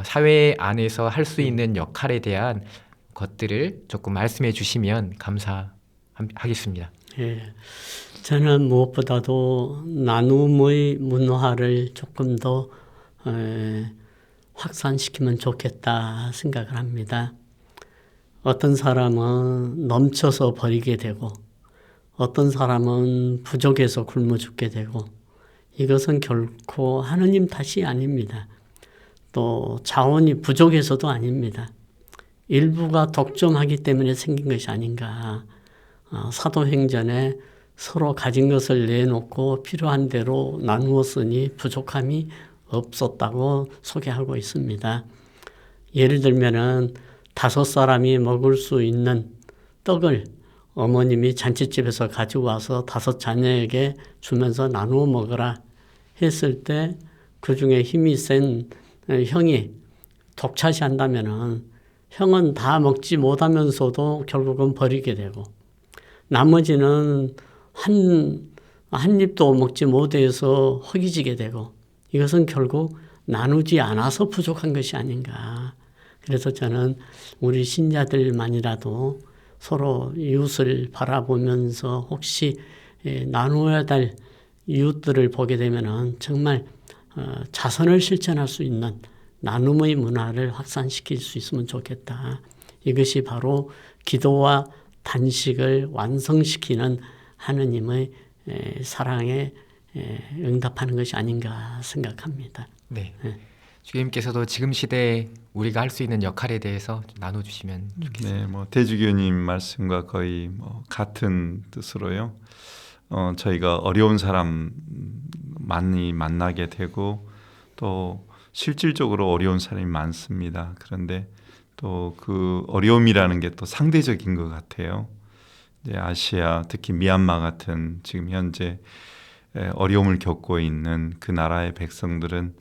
사회 안에서 할 수 있는 역할에 대한 것들을 조금 말씀해 주시면 감사하겠습니다. 예, 저는 무엇보다도 나눔의 문화를 조금 더 확산시키면 좋겠다 생각을 합니다. 어떤 사람은 넘쳐서 버리게 되고 어떤 사람은 부족해서 굶어 죽게 되고 이것은 결코 하느님 탓이 아닙니다. 또 자원이 부족해서도 아닙니다. 일부가 독점하기 때문에 생긴 것이 아닌가. 사도행전에 서로 가진 것을 내놓고 필요한 대로 나누었으니 부족함이 없었다고 소개하고 있습니다. 예를 들면은 5사람이 먹을 수 있는 떡을 어머님이 잔치집에서 가지고 와서 5자녀에게 주면서 나누어 먹으라 했을 때 그 중에 힘이 센 형이 독차지한다면은 형은 다 먹지 못하면서도 결국은 버리게 되고 나머지는 한 입도 먹지 못해서 허기지게 되고 이것은 결국 나누지 않아서 부족한 것이 아닌가. 그래서 저는 우리 신자들만이라도 서로 이웃을 바라보면서 혹시 나누어야 될 이웃들을 보게 되면은 정말 자선을 실천할 수 있는 나눔의 문화를 확산시킬 수 있으면 좋겠다. 이것이 바로 기도와 단식을 완성시키는 하느님의 사랑에 응답하는 것이 아닌가 생각합니다. 네. 주교님께서도 지금 시대에 우리가 할 수 있는 역할에 대해서 좀 나눠주시면 좋겠습니다. 네, 뭐 대주교님 말씀과 거의 뭐 같은 뜻으로요. 저희가 어려운 사람 많이 만나게 되고 또 실질적으로 어려운 사람이 많습니다. 그런데 또 그 어려움이라는 게 또 상대적인 것 같아요. 이제 아시아, 특히 미얀마 같은 지금 현재 어려움을 겪고 있는 그 나라의 백성들은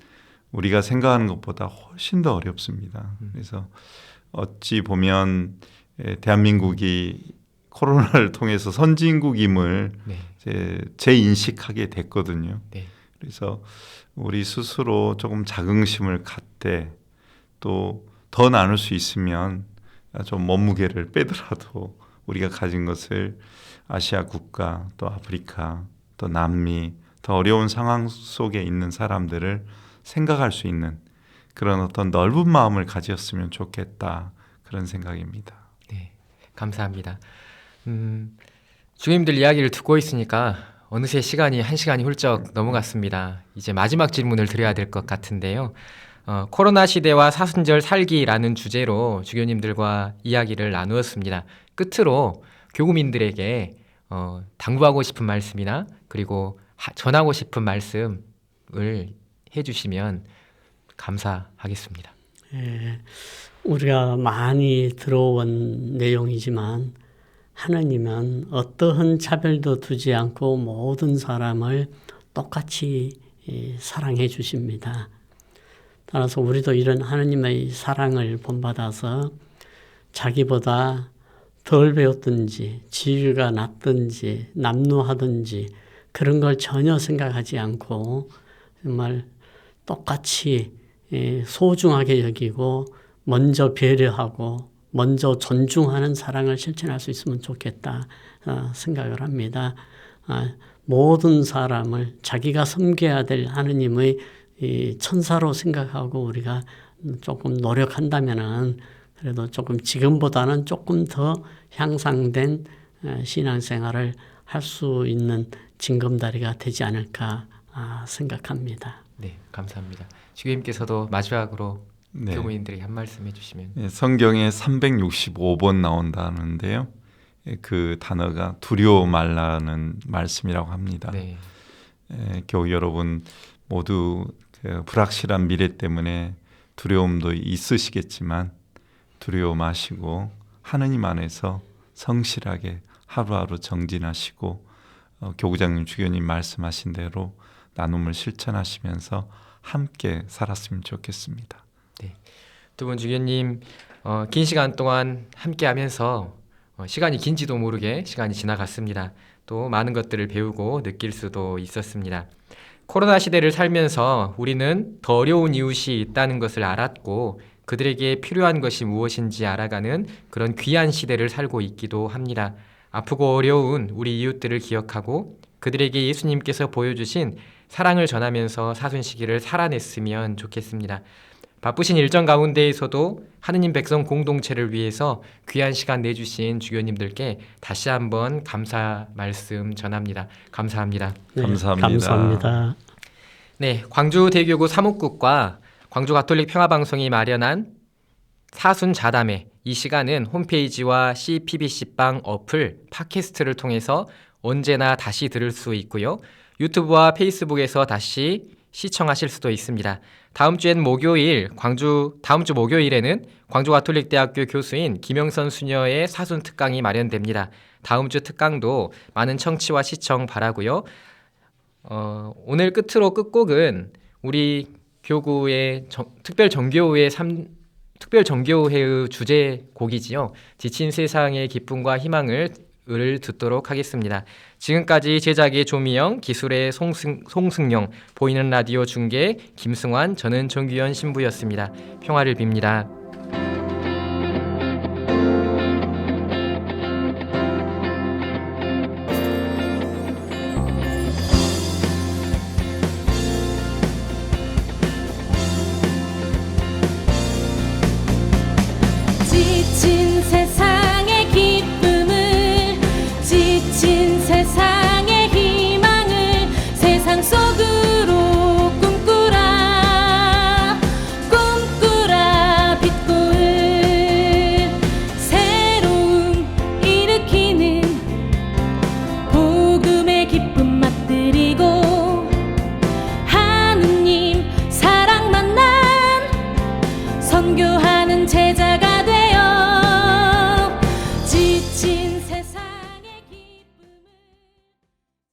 우리가 생각하는 것보다 훨씬 더 어렵습니다. 그래서 어찌 보면 대한민국이 코로나를 통해서 선진국임을 네. 재인식하게 됐거든요. 네. 그래서 우리 스스로 조금 자긍심을 갖되 또 더 나눌 수 있으면 좀 몸무게를 빼더라도 우리가 가진 것을 아시아 국가 또 아프리카 또 남미 더 어려운 상황 속에 있는 사람들을 생각할 수 있는 그런 어떤 넓은 마음을 가졌으면 좋겠다 그런 생각입니다. 네, 감사합니다. 주님들 이야기를 듣고 있으니까 어느새 시간이 1시간이 훌쩍 넘어갔습니다. 이제 마지막 질문을 드려야 될 것 같은데요. 코로나 시대와 사순절 살기라는 주제로 주교님들과 이야기를 나누었습니다. 끝으로 교구민들에게 당부하고 싶은 말씀이나 그리고 전하고 싶은 말씀을 해주시면 감사하겠습니다. 우리가 많이 들어온 내용이지만 하나님은 어떠한 차별도 두지 않고 모든 사람을 똑같이 사랑해 주십니다. 따라서 우리도 이런 하나님의 사랑을 본받아서 자기보다 덜 배웠든지 지위가 낮든지 남루하든지 그런 걸 전혀 생각하지 않고 정말 똑같이 소중하게 여기고 먼저 배려하고 먼저 존중하는 사랑을 실천할 수 있으면 좋겠다 생각을 합니다. 모든 사람을 자기가 섬겨야 될 하느님의 천사로 생각하고 우리가 조금 노력한다면은 그래도 조금 지금보다는 조금 더 향상된 신앙생활을 할 수 있는 징검다리가 되지 않을까 생각합니다. 네, 감사합니다. 주교님께서도 마지막으로 네. 교구인들에게 한 말씀 해주시면. 네, 성경에 365번 나온다는데요. 그 단어가 두려워 말라는 말씀이라고 합니다. 네. 교우 여러분 모두 그 불확실한 미래 때문에 두려움도 있으시겠지만 두려워 마시고 하느님 안에서 성실하게 하루하루 정진하시고 교구장님 주교님 말씀하신 대로 나눔을 실천하시면서 함께 살았으면 좋겠습니다. 네. 두 분 주교님 긴 시간 동안 함께하면서 시간이 긴지도 모르게 시간이 지나갔습니다. 또 많은 것들을 배우고 느낄 수도 있었습니다. 코로나 시대를 살면서 우리는 더 어려운 이웃이 있다는 것을 알았고 그들에게 필요한 것이 무엇인지 알아가는 그런 귀한 시대를 살고 있기도 합니다. 아프고 어려운 우리 이웃들을 기억하고 그들에게 예수님께서 보여주신 사랑을 전하면서 사순시기를 살아냈으면 좋겠습니다. 바쁘신 일정 가운데에서도 하느님 백성 공동체를 위해서 귀한 시간 내주신 주교님들께 다시 한번 감사 말씀 전합니다. 감사합니다. 네, 감사합니다. 감사합니다. 네, 광주대교구 사목국과 광주가톨릭평화방송이 마련한 사순자담회 이 시간은 홈페이지와 CPBC방 어플 팟캐스트를 통해서 언제나 다시 들을 수 있고요. 유튜브와 페이스북에서 다시 시청하실 수도 있습니다. 다음 주 목요일에는 광주가톨릭대학교 교수인 김영선 수녀의 사순 특강이 마련됩니다. 다음 주 특강도 많은 청취와 시청 바라고요. 오늘 끝곡은 우리 교구의 특별 정교회 특별 정교회의 주제곡이지요. 지친 세상의 기쁨과 희망을 듣도록 하겠습니다. 지금까지 제작의 조미영, 기술의 송승영, 보이는 라디오 중계 김승환, 저는 정규현 신부였습니다. 평화를 빕니다.